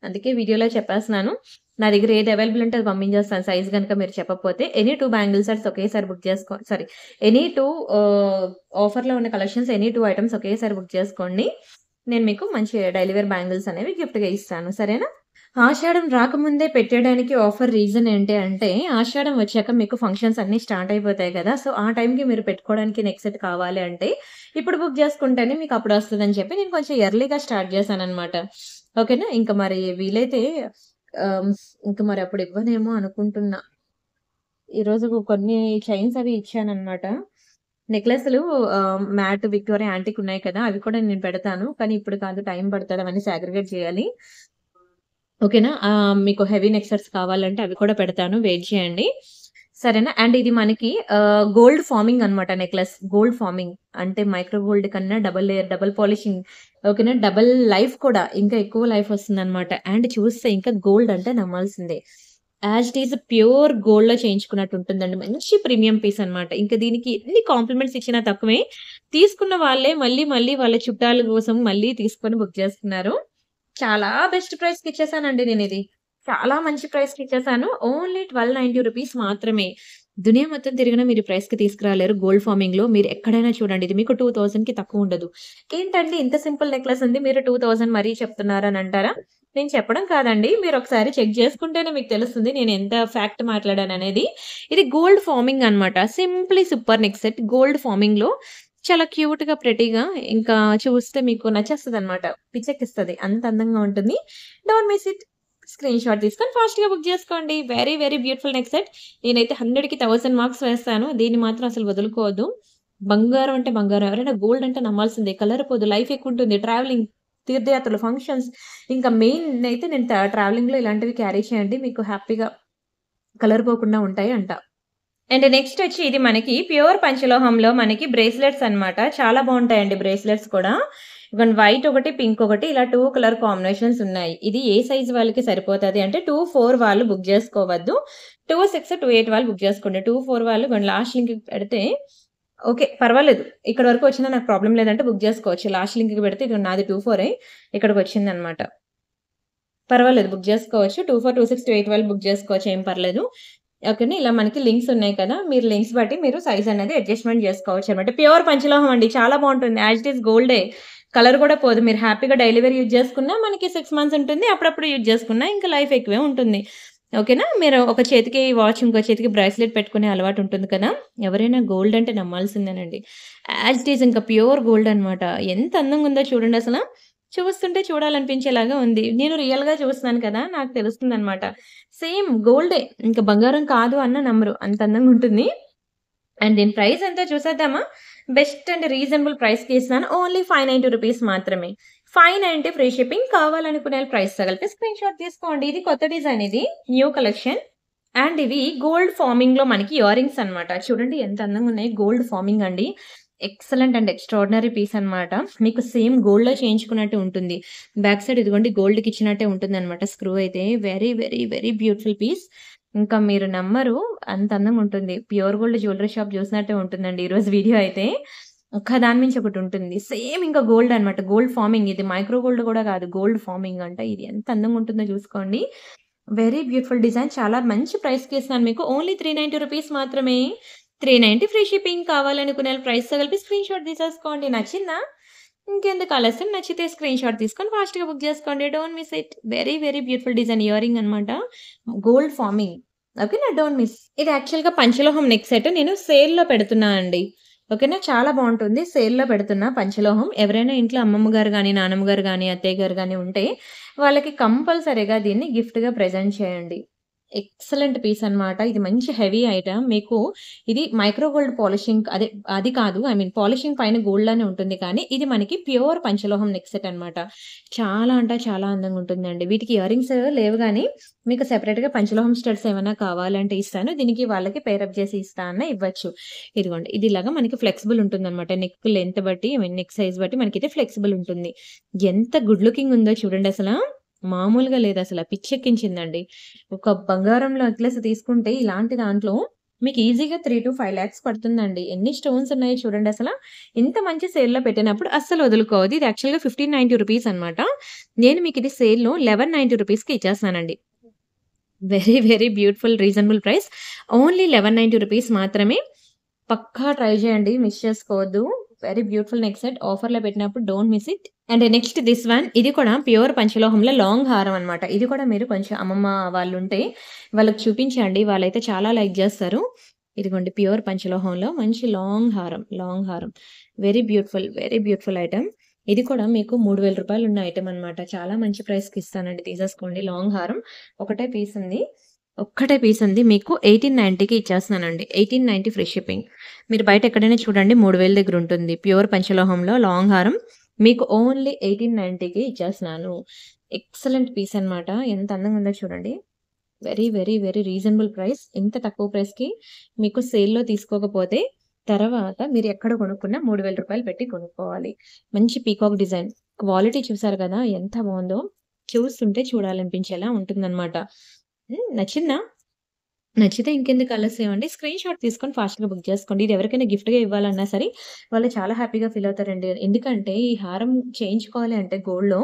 అందుకే వీడియోలో చెప్పేస్తున్నాను. నా దగ్గర ఏది అవైలబుల్ ఉంటే అది పంపించేస్తాను. సైజ్ గనుక మీరు చెప్పకపోతే. ఎనీ 2 బ్యాంగిల్ సెట్స్ ఒకేసారి బుక్ చేసుకో సారీ ఎనీ 2 ఆహ్, ఆఫర్‌లో ఉన్న కలెక్షన్స్ ఎనీ 2 ఐటెమ్స్ ఒకేసారి బుక్ చేసుకోండి. నేను మీకు మంచి డైలీ వేర్ బ్యాంగిల్స్ అనేవి గిఫ్ట్‌గా ఇస్తాను. సరేనా? ఆషాఢం రాకముందే పెట్టేయడానికి ఆఫర్ రీజన్ ఏంటి అంటే, ఆషాఢం వచ్చాక మీకు ఫంక్షన్స్ అన్నీ స్టార్ట్ అయిపోతాయి కదా! సో, ఆ టైంకి మీరు పెట్టుకోవడానికి నెక్ సెట్ కావాలి అంటే, ఇప్పుడు బుక్ చేసుకుంటేనే మీకు అప్పుడొస్తదని చెప్పి నేను కొంచెం ఎర్లీగా స్టార్ట్ చేశాననమాట. ఓకేనా? ఇంక మరి వీలైతే ఆహ్, ఇంక మరి అప్పుడు ఇవ్వనేమో అనుకుంటున్నా. ఈరోజు కొన్ని చైన్స్ అవి ఇచ్చాననమాట. నెక్లెస్‌లు మ్యాట్, విక్టోరియా యాంటిక్ ఉన్నాయి కదా! అవి కూడా నేను పెడతాను. కానీ ఇప్పుడు కాదు, టైం పడతది అవన్నీ సాగ్రిగేట్ చేయాలి. ఓకేనా? మీకు హెవీ నెక్ సెట్స్ కావాలంటే అవి కూడా పెడతాను. వెయిట్ చేయండి. సరేనా? అండ్ ఇది మనకి గోల్డ్ ఫార్మింగ్ అన్నమాట నెక్లెస్. గోల్డ్ ఫార్మింగ్ అంటే మైక్రో గోల్డ్ కన్నా డబుల్ లేయర్, డబుల్ పాలిషింగ్. ఓకేనా? డబుల్ లైఫ్ కూడా ఇంకా ఎక్కువ లైఫ్ వస్తుందన్నమాట. అండ్ చూస్తే ఇంకా గోల్డ్ అంటే నమ్మాల్సిందే. యాజ్ ఇట్ ఈజ్ ప్యూర్ గోల్డ్‌లో చేయించుకున్నట్టు ఉంటుందండి. మంచి ప్రీమియం పీస్ అన్నమాట. ఇంకా దీనికి ఎన్ని కాంప్లిమెంట్స్ ఇచ్చినా తక్కువే. తీసుకున్న వాళ్ళే మళ్ళీ మళ్ళీ వాళ్ళ చుట్టాల కోసం మళ్ళీ తీసుకొని బుక్ చేసుకున్నారు. చాలా బెస్ట్ ప్రైస్‌కి ఇచ్చేసానండి నేనిది. చాలా మంచి ప్రైస్‌కి ఇచ్చేసాను. ఓన్లీ రూ. 1290 మాత్రమే. దునియా మొత్తం తిరిగినా మీరు ఈ ప్రైస్‌కి తీసుకురాలేరు గోల్డ్ ఫార్మింగ్‌లో. మీరు ఎక్కడైనా చూడండి. ఇది మీకు 2000కి తక్కువ ఉండదు. ఏంటండి ఇంత సింపుల్ నెక్లెస్ ఉంది. మీరు 2000 మరీ చెప్తున్నారని అంటారా? నేను చెప్పడం కాదండి. మీరొకసారి చెక్ చేసుకుంటేనే మీకు తెలుస్తుంది నేను ఎంత ఫ్యాక్ట్ మాట్లాడాననేది. ఇది గోల్డ్ ఫార్మింగ్ అన్నమాట. Simply super neck set gold ఫార్మింగ్‌లో చాలా క్యూట్‌గా, ప్రెటీగా ఇంకా చూస్తే మీకు నచ్చేస్తదనమాట. పిచ్చెక్కిస్తది. అంత అందంగా ఉంటుంది. Don't miss it. స్క్రీన్‌షాట్ తీసుకొని ఫాస్ట్‌గా బుక్ జేసుకోండి. Very, very beautiful neck set. నేనైతే 100కి 1000 మార్క్స్ వేస్తాను. దీన్ని మాత్రం అసలు వదులుకోవద్దు. బంగారం అంటే బంగారం. ఎవరైనా గోల్డ్ అంటే నమ్మాల్సిందే. కలర్ పోదు. లైఫ్ ఎక్కువుంటుంది. ట్రావెలింగ్, తీర్థయాత్రలు, ఫంక్షన్స్ ఇంకా మెయిన్ అయితే నేను ట్రావెలింగ్‌లో ఇలాంటివి క్యారీ చేయండి. మీకు హ్యాపీగా కలర్ పోకుండా ఉంటాయి అంట. అండ్ నెక్స్ట్ వచ్చి ఇది మనకి ప్యూర్ పంచలోహంలో మనకి బ్రేస్లెట్స్ అన్నమాట. చాలా బావుంటాయండి బ్రేస్లెట్స్ కూడా. ఇదిగోండి వైట్ ఒకటి, పింక్ ఒకటి ఇలా 2 కలర్ కాంబినేషన్స్ ఉన్నాయి. ఇది ఏ సైజ్ వాళ్ళకి సరిపోతది అంటే 2, 4 వాళ్ళు బుక్ జేసుకోవద్దు. 2, 6, 2, 8 వాళ్ళు బుక్ జేసుకోండి. 2, 4 వాళ్ళు ఇగోండి లాస్ట్ లింక్‌కి పెడితే ఓకే. పర్వాలేదు. ఇక్కడి వరకు వచ్చినా నాకు ప్రాబ్లమ్ లేదంటే బుక్ జేసుకోవచ్చు. లాస్ట్ లింక్‌కి పెడితే ఇదిగో నాది 2, 4 ఇక్కడికొచ్చిందన్నమాట. పర్వాలేదు బుక్ జేసుకోవచ్చు. 2, 4, 2, 6, 2, 8 వాళ్ళు బుక్ జేసుకోవచ్చు. ఏం పర్లేదు. ఓకేనా. ఇలా మనకి లింక్స్ ఉన్నాయి కదా! మీరు లింక్స్ బట్టి మీరు సైజ్ అనేది అడ్జస్ట్‌మెంట్ జేసుకోవచ్చనమాట. ప్యూర్ పంచలోహం అండి. చాలా బావుంటుంది. యాజ్ ఇట్ ఈజ్ గోల్డే. కలర్ కూడా పోదు. మీరు హ్యాపీగా డైలీ వేర్ యూజ్ చేసుకున్నా మనకి 6 మంత్స్ ఉంటుంది. అప్పుడప్పుడు యూజ్ చేసుకున్నా ఇంకా లైఫ్ ఎక్కువే ఉంటుంది. ఓకేనా. మీరు ఒక చేతికి వాచ్, ఇంకో చేతికి బ్రేస్లెట్ పెట్టుకునే అలవాటు ఉంటుంది కదా! ఎవరైనా గోల్డ్ అంటే నమ్మాల్సిందేనండి. యాజ్ ఇట్ ఈజ్ ఇంకా ప్యూర్ గోల్డ్ అనమాట. ఎంత అందంగా ఉందో చూడండి అసల. చూస్తుంటే చూడాలనిపించేలాగా ఉంది. నేను రియల్‌గా చూస్తున్నాను కదా! నాకు తెలుస్తుందనమాట. సేమ్ గోల్డే. ఇంక బంగారం కాదు అన్నా నమ్మరు. అంత అందంగా ఉంటుంది. అండ్ దీని ప్రైస్ ఎంతో చూసేద్దామా? బెస్ట్ అండ్ రీజనబుల్ ప్రైస్‌కి ఇస్తున్నాను. ఓన్లీ రూ. 590 మాత్రమే. 590 ఫ్రీ షిప్పింగ్. కావాలనుకునే వాళ్ళు ప్రైస్‌తో కలిపి స్క్రీన్‌షాట్ తీసుకోండి. ఇది కొత్త డిజైన్ ఇది. New collection. అండ్ ఇవి గోల్డ్ ఫార్మింగ్‌లో మనకి ఇయర్ రింగ్స్ అన్నమాట. చూడండి ఎంత అందంగా ఉన్నాయి. గోల్డ్ ఫార్మింగ్ అండి. ఎక్సలెంట్ అండ్ ఎక్స్‌ట్రార్డినరీ పీస్ అన్నమాట. మీకు సేమ్ గోల్డ్‌లో చేయించుకున్నట్టే ఉంటుంది. బ్యాక్ సైడ్ ఇదిగోండి గోల్డ్‌కి ఇచ్చినట్టే ఉంటుందన్నమాట స్క్రూ అయితే. Very, very, very beautiful piece. ఇంకా మీరు నమ్మరు అంత అందంగా ఉంటుంది. ప్యూర్ గోల్డ్ జ్యువెల్లరీ షాప్ చూసినట్టే ఉంటుందండి ఈరోజు వీడియో అయితే. ఒకదాని మించి ఒకటి ఉంటుంది. సేమ్ ఇంకా గోల్డ్ అన్నమాట. గోల్డ్ ఫార్మింగ్ ఇది మైక్రో గోల్డ్ కూడా కాదు. గోల్డ్ ఫార్మింగ్ అంట. ఇది ఎంత అందంగా ఉంటుందో చూసుకోండి. Very beautiful design. చాలా మంచి ప్రైస్‌కి ఇస్తున్నాను మీకు. ఓన్లీ రూ. 390 మాత్రమే. 390 ఫ్రీ షిప్పింగ్. కావాలనుకునే వాళ్ళు ప్రైస్‌తో కలిపి స్క్రీన్‌షాట్ తీసేసుకోండి. నచ్చిందా? ఇంకెందుకు ఆలస్యం. నచ్చితే స్క్రీన్‌షాట్ తీసుకొని ఫాస్ట్‌గా బుక్ చేసుకోండి. Don't miss it. Very, very beautiful design earring అన్నమాట. Gold forming. ఓకేనా. Don't miss. ఇది యాక్చువల్‌గా పంచలోహం నెక్ సెట్. నేను సేల్‌లో పెడుతున్నా అండి. ఓకేనా. చాలా బావుంటుంది. సేల్‌లో పెడుతున్నా పంచలోహం. ఎవరైనా ఇంట్లో అమ్మమ్మ గారు గాని, నానమ్మ గారు గాని, అత్తయ్య గారు గాని ఉంటే వాళ్ళకి కంపల్సరీగా దీన్ని గిఫ్ట్‌గా ప్రెజెంట్ చేయండి. ఎక్సలెంట్ పీస్ అన్నమాట. ఇది మంచి హెవీ ఐటెమ్. మీకు ఇది మైక్రో గోల్డ్ పాలిషింగ్ అది కాదు. ఐ మీన్ పాలిషింగ్ పైన గోల్డ్ లానే ఉంటుంది కానీ, ఇది మనకి ప్యూర్ పంచలోహం నెక్ సెట్ అన్నమాట. చాలా అంటే చాలా అందంగా ఉంటుందండి. వీటికి ఇయర్ రింగ్స్ లేవు గానీ, మీకు సెపరేట్‌గా పంచలోహం స్టడ్స్ ఏమైనా కావాలంటే ఇస్తాను. దీనికి వాళ్ళకి పెయిరప్ చేసి ఇస్తా అన్నా ఇవ్వచ్చు. ఇదిగోండి. ఇది ఇలాగా మనకి ఫ్లెక్సిబుల్ ఉంటుందన్నమాట. నెక్ లెంత్ బట్టి, ఐ మీన్ నెక్ సైజ్ బట్టి మనకైతే ఫ్లెక్సిబుల్ ఉంటుంది. ఎంత గుడ్ లుకింగ్ ఉందో చూడండి అసల. మామూలుగా లేదసల. పిచ్చెక్కించిందండి. ఒక బంగారం నెక్లెస్ తీసుకుంటే ఇలాంటి దాంట్లో మీకు ఈజీగా 3-5 లాక్స్ పడుతుందండి. ఎన్ని స్టోన్స్ ఉన్నాయో చూడండి అసల. ఇంత మంచి సేల్‌లో పెట్టినప్పుడు అస్సలు వదులుకోవద్దు. ఇది యాక్చువల్‌గా రూ. 1590 అన్నమాట. నేను మీకు ఇది సేల్‌లో రూ. 1190కి ఇచ్చేస్తున్నానండి. Very, very beautiful reasonable price. Only రూ. 1190 మాత్రమే. పక్కా ట్రై చేయండి. మిస్ చేసుకోవద్దు. Very beautiful neck set. ఆఫర్‌లో పెట్టినప్పుడు don't miss it. And next this one. ఇది కూడా ప్యూర్ పంచలోహంలో లాంగ్ హారం అన్నమాట. ఇది కూడా మీరు కొంచెం అమ్మమ్మ వాళ్ళుంటే వాళ్ళకి చూపించండి. వాళ్ళైతే చాలా లైక్ జేస్తారు. ఇదిగోండి ప్యూర్ పంచలోహంలో మంచి లాంగ్ హారం. లాంగ్ హారం. Very beautiful. Very beautiful item. ఇది కూడా మీకు రూ. 3000 ఉన్న ఐటెమ్ అన్నమాట. చాలా మంచి ప్రైస్‌కి ఇస్తానండి. తీసేసుకోండి. లాంగ్ హారం. ఒకటే పీస్ ఉంది. ఒక్కటే పీస్ ఉంది. మీకు 1890కి ఇచ్చేస్తున్నానండి. 1890 ఫ్రీ షిప్పింగ్. మీరు బయట ఎక్కడైనా చూడండి 3000 దగ్గర ఉంటుంది. ప్యూర్ పంచలోహంలో లాంగ్ హారం మీకు ఓన్లీ 1890కి ఇచ్చేస్తున్నాను. ఎక్సలెంట్ పీస్ అన్నమాట. ఎంత అందంగా ఉందో చూడండి. Very, very, very reasonable price. ఇంత తక్కువ ప్రైస్‌కి మీకు సేల్‌లో తీసుకోకపోతే తర్వాత మీరు ఎక్కడ కొనుక్కున్నా రూ. 3000 పెట్టి కొనుక్కోవాలి. మంచి పీకాక్ డిజైన్. క్వాలిటీ చూసారు కదా! ఎంత బావుందో. చూస్తుంటే చూడాలనిపించేలా ఉంటుందన్నమాట. నచ్చిందా? నచ్చితే ఇంకెందుకు ఆలస్యం అండి. స్క్రీన్‌షాట్ తీసుకొని ఫాస్ట్‌గా బుక్ చేసుకోండి. ఇది ఎవరికైనా గిఫ్ట్‌గా ఇవ్వాలన్నా సరే, వాళ్ళు చాలా హ్యాపీగా ఫీల్ అవుతారండి. ఎందుకంటే ఈ హారం చేయించుకోవాలి అంటే గోల్డ్‌లో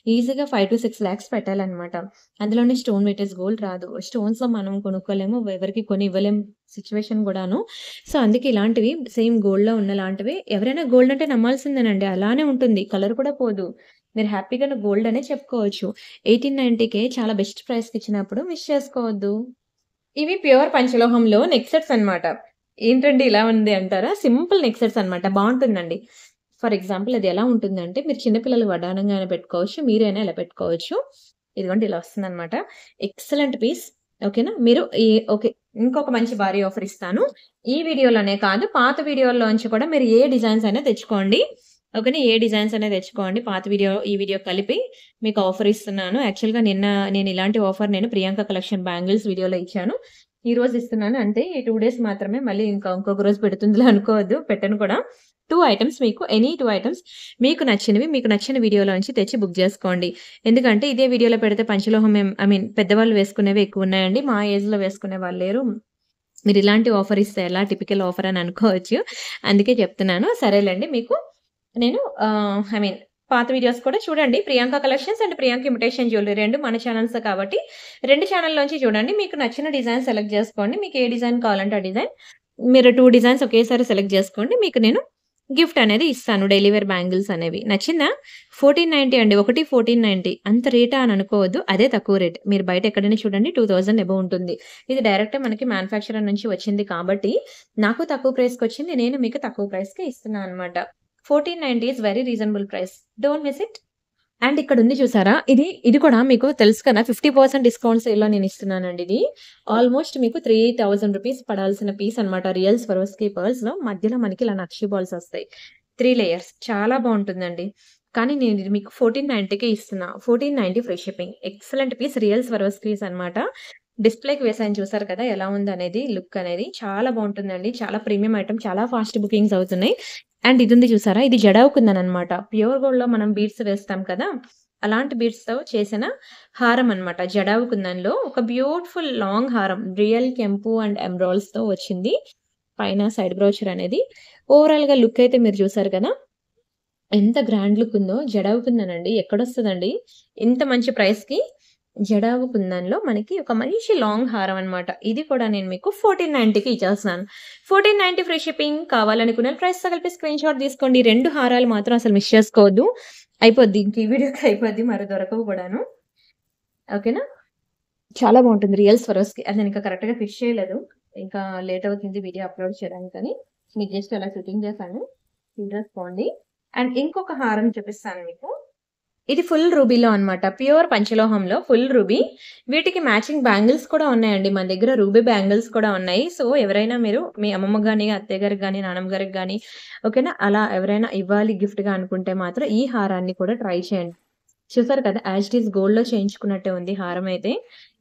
ఈజీగా 5-6 లాక్స్ పెట్టాలన్నమాట. అందులోనే స్టోన్ వెయిటేజ్ గోల్డ్ రాదు. స్టోన్స్‌లో మనం కొనుక్కోలేము. ఎవరికీ కొని ఇవ్వలేం సిట్యుయేషన్ గూడాను. సో, అందుకే ఇలాంటివి సేమ్ గోల్డ్‌లో ఉన్నలాంటివి ఎవరైనా గోల్డ్ అంటే నమ్మాల్సిందేనండి. అలానే ఉంటుంది. కలర్ కూడా పోదు. మీరు హ్యాపీగా గోల్డ్ అనే చెప్పుకోవచ్చు. 1890కే చాలా బెస్ట్ ప్రైస్‌కి ఇచ్చినప్పుడు మిస్ చేసుకోవద్దు. ఇవి ప్యూర్ పంచలోహంలో నెక్ సెట్స్ అన్నమాట. ఏంటండి ఇలా ఉంది అంటారా? సింపుల్ నెక్ సెట్స్ అన్నమాట. బావుంటుందండి. ఫర్ ఎగ్జాంపుల్ అది ఎలా ఉంటుందంటే మీరు చిన్న పిల్లలు వడ్డానంగా అయినా పెట్టుకోవచ్చు. మీరైనా ఇలా పెట్టుకోవచ్చు. ఇదిగోండి ఇలా వస్తుందన్నమాట. Excellent piece. ఓకేనా? మీరు ఓకే. ఇంకొక మంచి భారీ ఆఫర్ ఇస్తాను. ఈ వీడియోలోనే కాదు పాత వీడియోల్లోంచి కూడా మీరు ఏ డిజైన్స్ అయినా తెచ్చుకోండి. ఓకేనా? ఏ డిజైన్స్ అయినా తెచ్చుకోండి. పాత వీడియో, ఈ వీడియో కలిపి మీకు ఆఫర్ ఇస్తున్నాను. యాక్చువల్‌గా నేను ఇలాంటి ఆఫర్ ప్రియాంక కలెక్షన్ బ్యాంగిల్స్ వీడియోలో ఇచ్చాను. ఈరోజు ఇస్తున్నాను అంతే. ఈ 2 డేస్ మాత్రమే. మళ్ళీ ఇంకొక రోజు పెడుతుందిలే అనుకోవద్దు. పెట్టను కూడా. 2 ఐటెమ్స్ మీకు ఎనీ 2 ఐటెమ్స్ మీకు నచ్చినవి, మీకు నచ్చిన వీడియోలోంచి తెచ్చి బుక్ జేసుకోండి. ఎందుకంటే ఇదే వీడియోలో పెడితే పంచలోహం ఐ మీన్ పెద్దవాళ్ళు వేసుకునేవే ఎక్కువున్నాయండి. మా ఏజ్‌లో వేసుకునే వాళ్ళు లేరు. మీరు ఇలాంటి ఆఫర్ ఇస్తే ఎలా టిపికల్ ఆఫర్ అని అనుకోవచ్చు. అందుకే చెప్తున్నాను. సరేలెండి మీకు నేను ఐ మీన్ పాత వీడియోస్ కూడా చూడండి. Priyanka collections and Priyanka imitation jewellery 2 మన ఛానల్సే కాబట్టి 2 ఛానల్‌లోంచి చూడండి. మీకు నచ్చిన డిజైన్ సెలెక్ట్ జేసుకోండి. మీకు ఏ డిజైన్ కావాలంటే ఆ డిజైన్. మీరు 2 డిజైన్స్ ఒకేసారి సెలెక్ట్ జేసుకోండి. మీకు నేను గిఫ్ట్ అనేది ఇస్తాను. డైలీ వేర్ బ్యాంగిల్స్ అనేవి. నచ్చిందా? 1490 అండి. ఒకటి 1490 అంత రేటా అని అనుకోవద్దు. అదే తక్కువ రేట్. మీరు బయట ఎక్కడైనా చూడండి 2000 అబోవ్ ఉంటుంది. ఇది డైరెక్టే మనకి మ్యానుఫ్యాక్చరర్ నుంచి వచ్చింది కాబట్టి నాకు తక్కువ ప్రైస్‌కొచ్చింది. నేను మీకు తక్కువ ప్రైస్‌కే ఇస్తున్నాను అన్నమాట. 1490 is very reasonable price. Don't miss it. And ఇక్కడుంది చూసారా? ఇది కూడా మీకు తెలుసు కదా! 50% డిస్కౌంట్ సేల్‌లో నేను ఇస్తున్నానండి ఇది. ఆల్‌మోస్ట్ మీకు 3000 రూపీస్ పడాల్సిన పీస్ అన్నమాట. రియల్ స్వరోస్కీ పర్ల్స్‌లో మధ్యలో మనకి ఇలా నక్షి బాల్స్ వస్తాయి. 3 లేయర్స్ చాలా బావుంటుందండి. కానీ నేను ఇది మీకు 1490కే ఇస్తున్నా. 1490 free shipping. Excellent piece real Swarovskis అన్నమాట. డిస్‌ప్లేకి వేసాను చూసారు కదా! ఎలా ఉందనేది లుక్ అనేది చాలా బావుంటుందండి. చాలా ప్రీమియం ఐటెమ్. చాలా ఫాస్ట్ బుకింగ్స్ అవుతున్నాయి. అండ్ ఇదుంది చూసారా? ఇది జడావు కుందననమాట. ప్యూర్ గోల్డ్‌లో మనం బీడ్స్ వేస్తాం కదా! అలాంటి బీడ్స్‌తో చేసిన హారం అనమాట. జడావు కుందన్‌లో ఒక బ్యూటిఫుల్ లాంగ్ హారం. రియల్ కెంపు అండ్ ఎమరాల్డ్స్‌తో వచ్చింది. పైన సైడ్ బ్రోచర్ అనేది. ఓవరాల్‌గా లుక్ అయితే మీరు చూసారు కదా! ఎంత గ్రాండ్ లుక్ ఉందో. జడావు కుందనండి. ఎక్కడొస్తదండి? ఇంత మంచి ప్రైస్‌కి జడావు కుందన్‌లో మనకి ఒక మంచి లాంగ్ హారం అనమాట. ఇది కూడా నేను మీకు 1490కి ఇచ్చేస్తున్నాను. 1490 ఫ్రీ షిప్పింగ్. కావాలనుకున్న ప్రైస్‌తో కలిపి స్క్రీన్‌షాట్ తీసుకోండి. 2 హారాలు మాత్రం అసలు మిస్ చేసుకోవద్దు. అయిపోద్ది. ఇంక ఈ వీడియోకి అయిపోద్ది. మరి దొరకవు కూడాను. ఓకేనా? చాలా బావుంటుంది. Real Swarovski. అది నేనింకా కరెక్ట్‌గా ఫిక్స్ చేయలేదు. ఇంకా లేట్ అవుతుంది వీడియో అప్‌లోడ్ చేయడానికని. మీకు జస్ట్ అలా షూటింగ్ చేశాను. తీసేసుకోండి. అండ్ ఇంకొక హారం చూపిస్తాను మీకు. ఇది ఫుల్ రూబీలో అన్నమాట. ప్యూర్ పంచలోహంలో ఫుల్ రూబీ. వీటికి మ్యాచింగ్ బ్యాంగిల్స్ కూడా ఉన్నాయండి. మన దగ్గర రూబీ బ్యాంగిల్స్ కూడా ఉన్నాయి. సో, ఎవరైనా మీరు మీ అమ్మమ్మకి గాని, అత్తయ్య గారికి గాని, నానమ్మ గారికి గాని ఓకేనా? అలా ఎవరైనా ఇవ్వాలి గిఫ్ట్‌గా అనుకుంటే మాత్రం ఈ హారాన్ని కూడా ట్రై చేయండి. చూసారు కదా! యాజ్ ఇట్ ఈజ్ గోల్డ్‌లో చేయించుకున్నట్టే ఉంది హారం అయితే.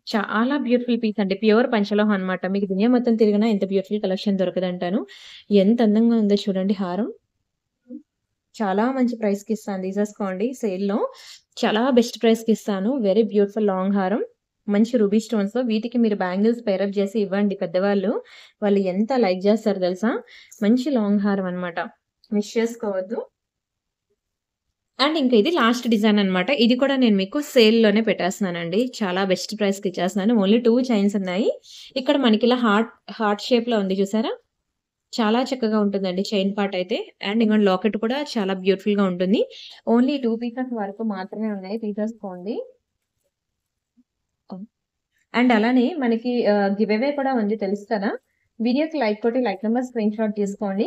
చాలా బ్యూటిఫుల్ పీస్ అండి. ప్యూర్ పంచలోహం అన్నమాట. మీకు దునియా మొత్తం తిరిగినా ఇంత బ్యూటిఫుల్ కలెక్షన్ దొరకదంటాను. ఎంత అందంగా ఉందో చూడండి హారం. చాలా మంచి ప్రైస్‌కిస్తాను తీసేసుకోండి సేల్‌లో. చాలా బెస్ట్ ప్రైస్‌కిస్తాను. వెరీ బ్యూటిఫుల్ లాంగ్ హారం. మంచి రూబీ స్టోన్స్‌తో వీటికి మీరు బ్యాంగిల్స్ పెయిరప్ చేసి ఇవ్వండి పెద్దవాళ్ళు. వాళ్ళు ఎంత లైక్ చేస్తారో తెలుసా? మంచి లాంగ్ హారం అన్నమాట. మిస్ చేసుకోవద్దు. అండ్ ఇంకా ఇది లాస్ట్ డిజైన్ అన్నమాట. ఇది కూడా నేను మీకు సేల్‌లోనే పెట్టేస్తున్నానండి. చాలా బెస్ట్ ప్రైస్‌కి ఇచ్చేస్తున్నాను. ఓన్లీ 2 చైన్స్ ఉన్నాయి. ఇక్కడ మనకిలా హార్ట్ షేప్‌లో ఉంది చూసారా? చాలా చక్కగా ఉంటుందండి చైన్ పార్ట్ అయితే. అండ్ ఇంగోండి లాకెట్ కూడా చాలా బ్యూటిఫుల్‌గా ఉంటుంది. ఓన్లీ 2 పీసెస్ వరకు మాత్రమే ఉన్నాయి. తీసేసుకోండి. అండ్ అలానే మనకి గివ్ అవే కూడా ఉంది తెలుసు కదా! వీడియోకి లైక్ కొట్టి లైక్ నంబర్ స్క్రీన్‌షాట్ తీసుకోండి.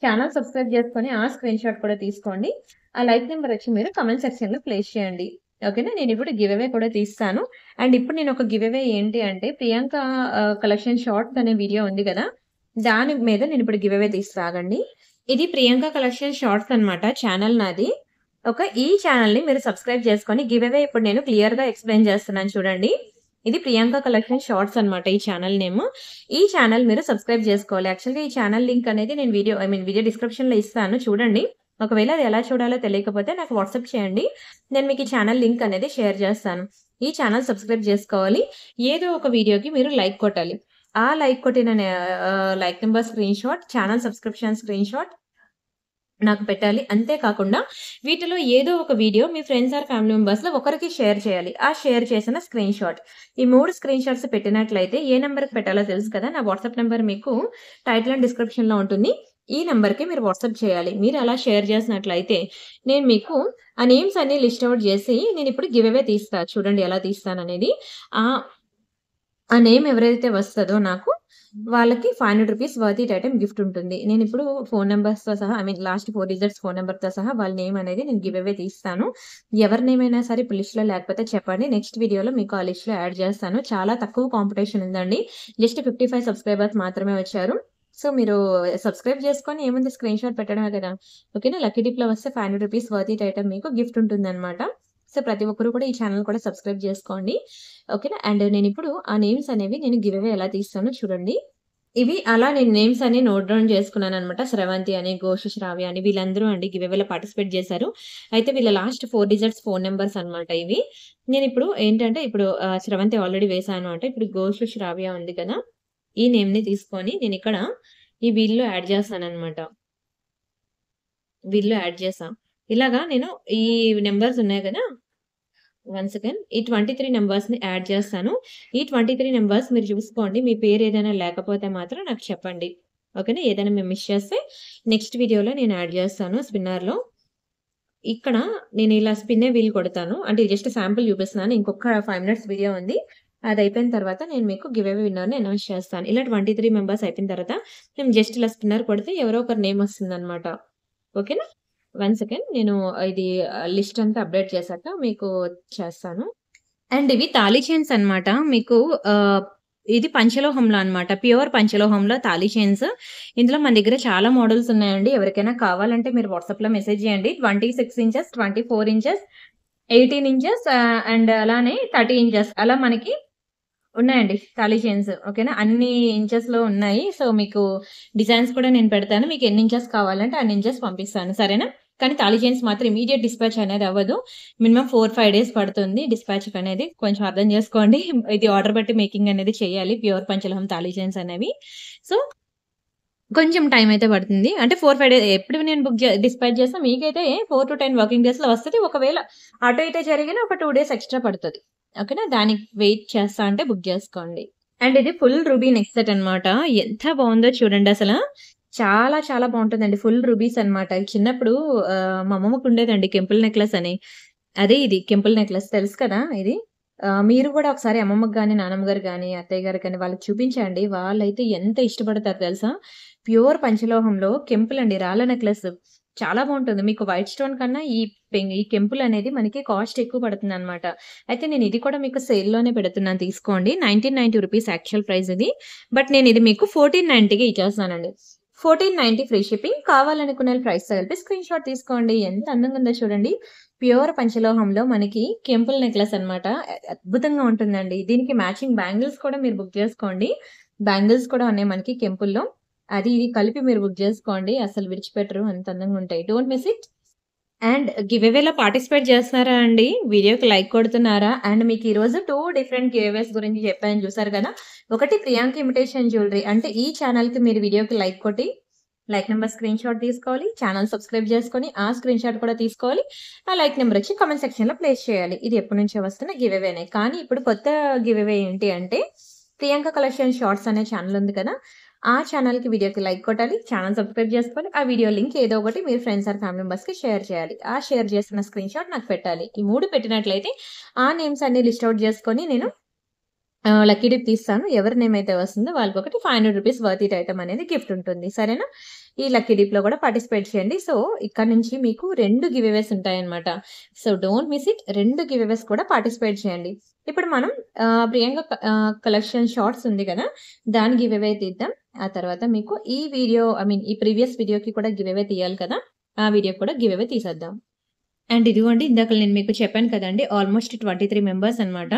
ఛానెల్ సబ్స్క్రైబ్ చేసుకొని ఆ స్క్రీన్‌షాట్ కూడా తీసుకోండి. ఆ లైక్ నంబర్ వచ్చి మీరు కామెంట్ సెక్షన్‌లో ప్లేస్ చేయండి. ఓకేనా? నేనిప్పుడు గివ్ అవే కూడా తీస్తాను. అండ్ ఇప్పుడు నేనొక గివ్ అవే ఏంటి అంటే ప్రియాంక కలెక్షన్ షార్ట్స్ అనే వీడియో ఉంది గదా! దాని మీద నేనిప్పుడు గివ్ అవే తీస్తా ఆగండి. ఇది ప్రియాంక కలెక్షన్ షార్ట్స్ అన్నమాట. ఛానెల్ నాది. ఈ ఛానెల్‌ని మీరు సబ్స్క్రైబ్ చేసుకొని గివ్ అవే ఇప్పుడు నేను క్లియర్‌గా ఎక్స్‌ప్లెయిన్ చేస్తున్నాను చూడండి. ఇది ప్రియాంక కలెక్షన్ షార్ట్స్ అన్నమాట ఈ ఛానెల్ నేము. ఈ ఛానెల్ మీరు సబ్స్క్రైబ్ చేసుకోవాలి. యాక్చువల్‌గా ఈ ఛానెల్ లింక్ అనేది నేను వీడియో డిస్క్రిప్షన్‌లో ఇస్తాను చూడండి. ఒకవేళ అది ఎలా చూడాలో తెలియకపోతే నాకు వాట్సాప్ చేయండి. నేను మీకు ఈ ఛానెల్ లింక్ అనేది షేర్ చేస్తాను. ఈ ఛానెల్ సబ్స్క్రైబ్ చేసుకోవాలి. ఏదో ఒక వీడియోకి మీరు లైక్ కొట్టాలి. ఆ లైక్ కొట్టిన like number screenshot, channel subscription screenshot నాకు పెట్టాలి. అంతే కాకుండా వీటిలో ఏదో ఒక వీడియో మీ ఫ్రెండ్స్ ఆర్ ఫ్యామిలీ మెంబర్స్‌లో ఒకరికి షేర్ చేయాలి. ఆ షేర్ చేసిన స్క్రీన్‌షాట్. ఈ 3 స్క్రీన్‌షాట్స్ పెట్టినట్లయితే ఏ నంబర్‌కి పెట్టాలో తెలుసు కదా! నా వాట్సాప్ నంబర్ మీకు టైటిల్ అండ్ డిస్క్రిప్షన్‌లో ఉంటుంది. ఈ నంబర్‌కి మీరు వాట్సాప్ చేయాలి. మీరు అలా షేర్ చేసినట్లయితే నేను మీకు ఆ నేమ్స్ అన్నీ లిస్ట్ ఔట్ చేసి నేనిప్పుడు గివ్ అవే తీస్తా. చూడండి ఎలా తీస్తాననేది. ఆహ్, ఆ నేమ్ ఎవరైతే వస్తదో నాకు వాళ్ళకి రూ. 500 వర్త్ ఇట్ ఐటెమ్ గిఫ్ట్ ఉంటుంది. నేనిప్పుడు ఫోను నంబర్స్‌తో సహా లాస్ట్ 4 డిజిట్స్ ఫోను నంబర్‌తో సహా వాళ్ళ నేమ్ అనేది నేను గివ్ అవే తీస్తాను. ఎవరి నేమ్ అయినా సరే ఇప్పుడు లిస్ట్‌లో లేకపోతే చెప్పండి. నెక్స్ట్ వీడియోలో మీకు ఆ లిస్ట్‌లో యాడ్ చేస్తాను. చాలా తక్కువ కాంపిటీషన్ ఉందండి. జస్ట్ 55 సబ్స్క్రైబర్స్ మాత్రమే వచ్చారు. సో, మీరు సబ్స్క్రైబ్ చేసుకొని ఏముంది స్క్రీన్‌షాట్ పెట్టడమే కదా! ఓకేనా? లక్కీ డిప్‌లో వస్తే రూ. 500 వర్త్ ఇట్ ఐటెమ్ మీకు గిఫ్ట్ ఉంటుందన్నమాట. సో, ప్రతి ఒక్కరు కూడా ఈ ఛానెల్ కూడా సబ్స్క్రైబ్ చేసుకోండి. ఓకేనా? అండ్ నేనిప్పుడు ఆ నేమ్స్ అనేవి నేను గివ్ అవే ఎలా తీస్తానో చూడండి. ఇవి అలా నేను నేమ్స్ అన్ని నోట్ డౌన్ చేసుకున్నాననమాట. స్రవంతి అని, ఘోష్ శ్రావ్య అని వీళ్ళందరూ అండి గివ్ అవేలో పార్టిసిపేట్ చేశారు. అయితే వీళ్ళ లాస్ట్ 4 డిజిట్స్ ఫోను నంబర్స్ అనమాట ఇవి. నేనిప్పుడు ఏంటంటే స్రవంతి ఆల్రెడీ వేశాను అంటే ఇప్పుడు ఘోష్ శ్రావ్య ఉంది కదా! ఈ నేమ్‌ని తీసుకొని నేనిక్కడ ఈ వీళ్ళలో యాడ్ చేస్తాననమాట. వీళ్ళలో యాడ్ చేశా. ఇలాగా నేను ఈ నంబర్స్ ఉన్నాయి కదా! One second. ఈ 23 నంబర్స్‌ని యాడ్ చేస్తాను. ఈ 23 నంబర్స్ మీరు చూసుకోండి. మీ పేరు ఏదైనా లేకపోతే మాత్రం నాకు చెప్పండి. ఓకేనా? ఏదైనా మేము మిస్ చేస్తే నెక్స్ట్ వీడియోలో నేను యాడ్ చేస్తాను స్పిన్నర్‌లో. ఇక్కడ నేను ఇలా స్పిన్నే వీల్ కొడతాను. అంటే జస్ట్ శాంపుల్ చూపిస్తున్నాను. ఇంకొక 5 మినిట్స్ వీడియో ఉంది. అదయిపోయిన తర్వాత నేను మీకు గివ్ అవే విన్నర్‌ని అనౌన్స్ చేస్తాను. ఇలా 23 మెంబర్స్ అయిపోయిన తర్వాత నేను జస్ట్ ఇలా స్పిన్నర్ కొడితే ఎవరో ఒకరి నేమ్ వస్తుందన్నమాట. ఓకేనా? One second. నేను ఇది లిస్ట్ అంతా అప్‌డేట్ చేశాక మీకు చేస్తాను. అండ్ ఇవి తాళీ చైన్స్ అన్నమాట. మీకు ఆహ్, ఇది పంచలోహంలో అన్నమాట. ప్యూర్ పంచలోహంలో తాళీ చైన్స్. ఇందులో మన దగ్గర చాలా మోడల్స్ ఉన్నాయండి. ఎవరికైనా కావాలంటే మీరు వాట్సాప్‌లో మెసేజ్ చేయండి. 26 ఇంచెస్, 24 ఇంచెస్, 18 ఇంచెస్ అండ్ అలానే 30 ఇంచెస్ అలా మనకి ఉన్నాయండి తాళీ చైన్స్. ఓకేనా? అన్ని ఇంచెస్‌లో ఉన్నాయి. సో, మీకు డిజైన్స్ కూడా నేను పెడతాను. మీకు ఎన్ని ఇంచెస్ కావాలంటే అన్ని ఇంచెస్ పంపిస్తాను. సరేనా? కానీ తాళీ చైన్స్ మాత్రం ఇమ్మీడియేట్ డిస్పాచ్ అనేది అవ్వదు. మినిమమ్ 4, 5 డేస్ పడుతుంది డిస్పాచ్‌కనేది. కొంచెం అర్థం చేసుకోండి. ఇది ఆర్డర్ బట్టి మేకింగ్ అనేది చేయాలి. ప్యూర్ పంచలోహం తాళీ చైన్స్ అనేవి. సో, కొంచెం టైం అయితే పడుతుంది. అంటే 4, 5 ఎప్పుడు నేను డిస్పాచ్ చేస్తా మీకైతే 4-10 వర్కింగ్ డేస్‌లో వస్తది. ఒకవేళ అటు ఇటు జరిగినా ఒక 2 డేస్ ఎక్స్‌ట్రా పడతది. ఓకేనా? దానికి వెయిట్ చేస్తా అంటే బుక్ చేసుకోండి. అండ్ ఇది ఫుల్ రూబీ నెక్ సెట్ అన్నమాట. ఎంత బావుందో చూడండసల. చాలా చాలా బావుంటుందండి. ఫుల్ రూబీస్ అన్నమాట. చిన్నప్పుడు మా అమ్మమ్మకుండేదండి కెంపుల్ నెక్లెస్ అని. అదే ఇది కెంపుల్ నెక్లెస్ తెలుసు కదా! ఇది. మీరు కూడా ఒకసారి అమ్మమ్మకి గాని, నానమ్మ గారికి గాని, అత్తయ్య గారికి గాని వాళ్ళకి చూపించండి. వాళ్ళైతే ఎంత ఇష్టపడతారో తెలుసా? ప్యూర్ పంచలోహంలో కెంపుల్ అండి. రాళ్ళ నెక్లెస్. చాలా బావుంటుంది. మీకు వైట్ స్టోన్ కన్నా ఈ కెంపుల్ అనేది మనకి కాస్ట్ ఎక్కువ పడుతుందన్నమాట. అయితే నేను ఇది కూడా మీకు సేల్‌లోనే పెడుతున్నాను తీసుకోండి. రూ. 1990 యాక్చువల్ ప్రైస్ ఇది. బట్ నేను ఇది మీకు 1490కి ఇచ్చేస్తానండి. 1490 ఫ్రీ షిప్పింగ్. కావాలనుకున్న ప్రైస్‌తో కలిపి స్క్రీన్‌షాట్ తీసుకోండి. ఎంత అందంగా ఉందో చూడండి. ప్యూర్ పంచలోహంలో మనకి కెంపుల్ నెక్లెస్ అన్నమాట. అద్భుతంగా ఉంటుందండి. దీనికి మ్యాచింగ్ బ్యాంగిల్స్ కూడా మీరు బుక్ చేసుకోండి. బ్యాంగిల్స్ కూడా ఉన్నాయి మనకి కెంపుల్‌లో. అది ఇది కలిపి మీరు బుక్ చేసుకోండి. అసలు విడిచిపెట్టరు. అంత అందంగా ఉంటాయి. Don't miss it. అండ్ గివ్ అవేలో పార్టిసిపేట్ చేస్తున్నారా అండి? వీడియోకి లైక్ కొడుతున్నారా? అండ్ మీకు ఈరోజు 2 డిఫరెంట్ గివ్ అవేస్ గురించి చెప్పాను చూసారు కదా! ఒకటి ప్రియాంక ఇమిటేషన్ జ్యువెలరీ. అంటే ఈ ఛానెల్‌కి మీరు వీడియోకి లైక్ కొట్టి, లైక్ నంబర్ స్క్రీన్‌షాట్ తీసుకోవాలి. ఛానెల్ సబ్స్క్రైబ్ చేసుకొని, ఆ స్క్రీన్‌షాట్ కూడా తీసుకోవాలి. ఆ లైక్ నంబర్ వచ్చి కామెంట్ సెక్షన్‌లో ప్లేస్ చేయాలి. ఇది ఎప్పటినుంచో వస్తున్న గివ్ అవేనే. కానీ ఇప్పుడు కొత్త గివ్ అవే ఏంటి అంటే ప్రియాంక కలెక్షన్ షార్ట్స్ అనే ఛానెల్ ఉంది కదా! ఆ ఛానెల్‌కి వీడియోకి లైక్ కొట్టాలి. ఛానెల్ సబ్స్క్రైబ్ చేసుకోవాలి. ఆ వీడియో లింక్ ఏదో ఒకటి మీరు ఫ్రెండ్స్ ఆర్ ఫ్యామిలీ మెంబర్స్‌కి షేర్ చేయాలి. ఆ షేర్ చేసిన స్క్రీన్‌షాట్ నాకు పెట్టాలి. ఈ 3 పెట్టినట్లయితే ఆ నేమ్స్ అన్ని లిస్ట్ ఔట్ చేసుకొని నేను లక్కీ డిప్ తీస్తాను. ఎవరి నేమ్ అయితే వస్తుందో వాళ్ళకొకటి రూ. 500 వర్త్ ఇట్ ఐటెమ్ అనేది గిఫ్ట్ ఉంటుంది. సరేనా? ఈ లక్కీ డిప్‌లో కూడా పార్టిసిపేట్ చేయండి. సో, ఇక్కడ నుంచి మీకు 2 గివ్ అవేస్ ఉంటాయన్నమాట. So, don't miss it. 2 giveaways కూడా పార్టిసిపేట్ చేయండి. ఇప్పుడు మనం ప్రియాంక కలెక్షన్ షార్ట్స్ ఉంది కదా! దాని గివ్ అవే తీద్దాం. ఆ తర్వాత మీకు ఈ వీడియో ఈ ప్రీవియస్ వీడియోకి కూడా గివ్ అవే తీయాలి కదా! ఆ వీడియోకి కూడా గివ్ అవే తీసేద్దాం. అండ్ ఇదిగోండి ఇందాక నేను మీకు చెప్పాను కదండీ! ఆల్‌మోస్ట్ 23 మెంబర్స్ అన్నమాట.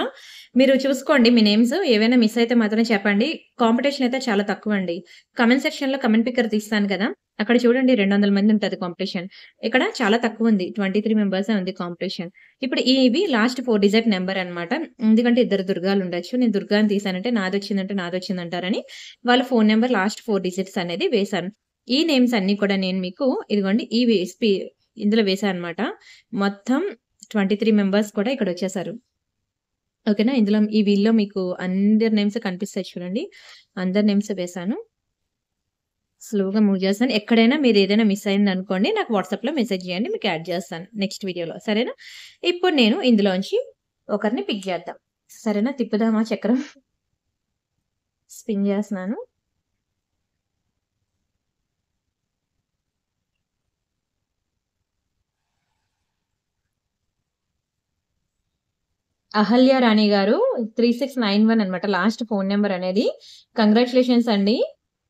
మీరు చూసుకోండి మీ నేమ్స్ ఏవైనా మిస్ అయితే మాత్రం చెప్పండి. కాంపిటీషన్ అయితే చాలా తక్కువండి. కామెంట్ సెక్షన్‌లో కామెంట్ పిక్కర్ తీస్తాను కదా! అక్కడ చూడండి 200 మంది ఉంటది కాంపిటీషన్. ఇక్కడ చాలా తక్కువుంది. 23 మెంబర్సే ఉంది కాంపిటీషన్. ఇప్పుడు ఇవి లాస్ట్ 4 డిజిట్ నంబర్ అన్నమాట. ఎందుకంటే ఇద్దరు దుర్గాలు ఉండొచ్చు. నేను దుర్గాని తీసానంటే నాదొచ్చిందంటే నాదొచ్చిందంటారని వాళ్ళ ఫోన్ నంబర్ లాస్ట్ 4 డిజిట్స్ అనేది వేశాను. ఈ నేమ్స్ అన్నీ కూడా నేను మీకు ఇదిగోండి ఇందులో వేశానన్నమాట. మొత్తం 23 మెంబర్స్ కూడా ఇక్కడొచ్చేసారు. ఓకేనా? వీళ్ళలో మీకు అందరి నేమ్స్ కనిపిస్తాయి చూడండి. అందరి నేమ్స్ వేశాను. స్లోగా మూవ్ చేస్తాను. ఎక్కడైనా మీరేదైనా మిస్ అయిందనుకోండి నాకు వాట్సాప్‌లో మెసేజ్ చేయండి. మీకు యాడ్ చేస్తాను నెక్స్ట్ వీడియోలో. సరేనా? ఇప్పుడు నేను ఇందులోంచి ఒకరిని పిక్ చేద్దాం. సరేనా? తిప్పుదామా చక్రం? స్పిన్ చేస్తున్నాను. అహల్య రాణి గారు 3691 అన్నమాట. లాస్ట్ ఫోన్ నంబర్ అనేది. కంగ్రాచ్యులేషన్స్ అండి.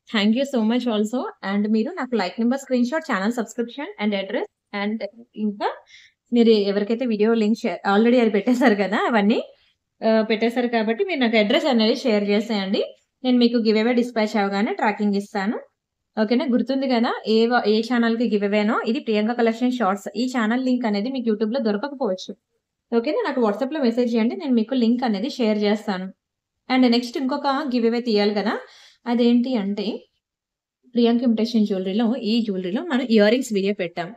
Thank you so much also. And మీరు నాకు like number screenshot, channel subscription and address and ఇంకా మీరు ఎవరికైతే వీడియో లింక్ ఆల్రెడీ అది పెట్టేసారు కదా! అవన్నీ పెట్టేసారు కాబట్టి మీరు నాకు అడ్రెస్ అనేది షేర్ చేసేయండి. నేను మీకు గివ్ అవే డిస్పాచ్ అవ్వగానే ట్రాకింగ్ ఇస్తాను. ఓకేనా? గుర్తుంది కదా! ఏ ఛానల్‌కి గివ్ అవేనో ఇది ప్రియాంక కలెక్షన్ షార్ట్స్. ఈ ఛానల్ లింక్ అనేది మీకు యూట్యూబ్‌లో దొరకకపోవచ్చు. ఓకేనా? నాకు వాట్సాప్‌లో మెసేజ్ చేయండి. నేను మీకు లింక్ అనేది షేర్ చేస్తాను. అండ్ నెక్స్ట్ ఇంకొక గివ్ అవే తీయాలి కదా! అదేంటి అంటే ప్రియాంక ఇమిటేషన్ ఈ జ్యువెలరీలో మనం ఇయర్ రింగ్స్ వీడియో పెట్టాం.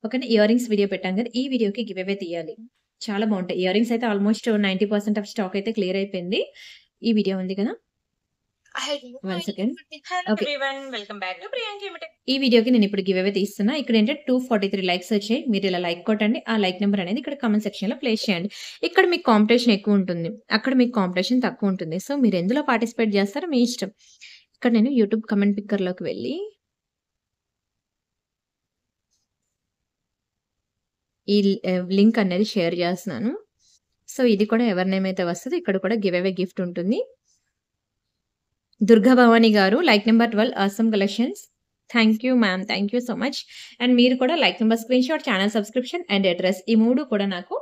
ఓకేనా? ఇయర్ రింగ్స్ వీడియో పెట్టాం కదా! ఈ వీడియోకి గివ్ అవే తీయాలి. చాలా బావుంటాయి. ఇయర్ రింగ్స్ అయితే ఆల్‌మోస్ట్ 90% ఆఫ్ స్టాక్ అయితే క్లియర్ అయిపోయింది. ఈ వీడియో ఉంది కదా! One second. Okay. Welcome back to Priyanka imitation. ఈ వీడియోకి నేను ఇప్పుడు గివ్ అవే తీస్తున్నా. ఇక్కడ ఏంటంటే 243 లైక్స్ వచ్చాయి. మీరు ఇలా లైక్ కొట్టండి. ఆ లైక్ నంబర్ అనేది ఇక్కడ కామెంట్ సెక్షన్‌లో ప్లేస్ చేయండి. ఇక్కడ మీకు కాంపిటీషన్ ఎక్కువ ఉంటుంది. అక్కడ మీకు కాంపిటీషన్ తక్కువ ఉంటుంది. సో, మీరు ఎందులో పార్టిసిపేట్ చేస్తారో మీ ఇష్టం. ఇక్కడ నేను యూట్యూబ్ కామెంట్ పిక్కర్‌లోకి వెళ్ళి ఈ లింక్ అనేది షేర్ చేస్తున్నాను. సో, ఇది కూడా ఎవరి నేమ్ అయితే వస్తదో ఇక్కడ కూడా గివ్ అవే గిఫ్ట్ ఉంటుంది. దుర్గా భవాని గారు like number 12 awesome collections. Thank you ma'am. Thank you so much. And మీరు కూడా like number screenshot, channel subscription and address ఈ 3 కూడా నాకు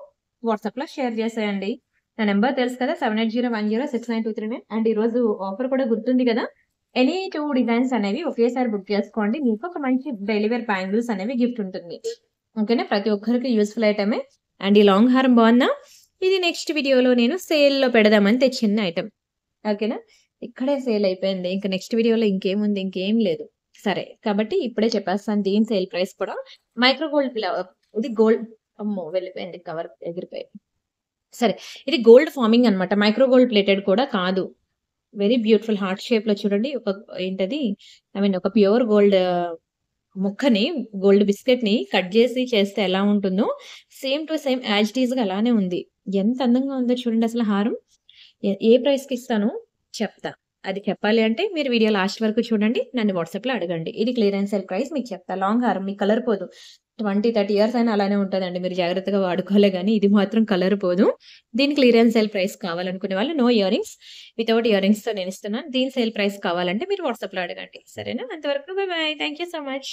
వాట్సాప్‌లో షేర్ చేసేయండి. నా నంబర్ తెలుసు కదా! 7801069239 అండ్ ఈరోజు ఆఫర్ కూడా గుర్తుంది కదా! ఎనీ 2 డిజైన్స్ అనేవి ఒకేసారి బుక్ చేసుకోండి. మీకు ఒక మంచి డైలీ వేర్ బ్యాంగిల్స్ అనేవి గిఫ్ట్ ఉంటుంది. ఓకేనా? ప్రతి ఒక్కరికి యూజ్‌ఫుల్ ఐటమే. అండ్ ఈ లాంగ్ హారం బావుందా? ఇది నెక్స్ట్ వీడియోలో నేను సేల్‌లో పెడదామని తెచ్చిన ఐటెమ్. ఓకేనా? ఇక్కడే సేల్ అయిపోయింది. ఇంక నెక్స్ట్ వీడియోలో ఇంకేముంది? ఇంకేం లేదు. సరే. కాబట్టి ఇప్పుడే చెప్పేస్తాను దీని సేల్ ప్రైస్ కూడా. మైక్రో గోల్డ్ ఇది గోల్డ్ అమ్మో! వెళ్ళిపోయింది కవర్ ఎగిరిపోయింది. సరే. ఇది గోల్డ్ ఫార్మింగ్ అన్నమాట. మైక్రో గోల్డ్ ప్లేటెడ్ కూడా కాదు. వెరీ బ్యూటిఫుల్ హార్ట్ షేప్‌లో చూడండి. ఏంటది ఒక ప్యూర్ గోల్డ్ ముక్కని గోల్డ్ బిస్కెట్‌ని కట్ చేసి చేస్తే ఎలా ఉంటుందో same to same as it ఈస్‌గా అలానే ఉంది. ఎంత అందంగా ఉందో చూడండి అసలు హారం. ఏ ప్రైస్‌కి ఇస్తానో చెప్తా. అది చెప్పాలి అంటే మీరు వీడియో లాస్ట్ వరకు చూడండి. నన్ను వాట్సాప్‌లో అడగండి. ఇది క్లియరెన్స్ సేల్ ప్రైస్ మీకు చెప్తా. లాంగ్ హారం మీకు కలర్ పోదు. 20, 30 ఇయర్స్ అయినా అలానే ఉంటదండి. మీరు జాగ్రత్తగా వాడుకోవాలే గానీ ఇది మాత్రం కలర్ పోదు. దీని క్లియరెన్స్ సేల్ ప్రైస్ కావాలనుకునే వాళ్ళు నో ఇయర్ రింగ్స్ వితౌట్ ఇయర్ రింగ్స్‌తో నేనిస్తున్నాను. దీని సేల్ ప్రైస్ కావాలంటే మీరు వాట్సాప్‌లో అడగండి. సరేనా? అంతవరకు bye bye. Thank you so much.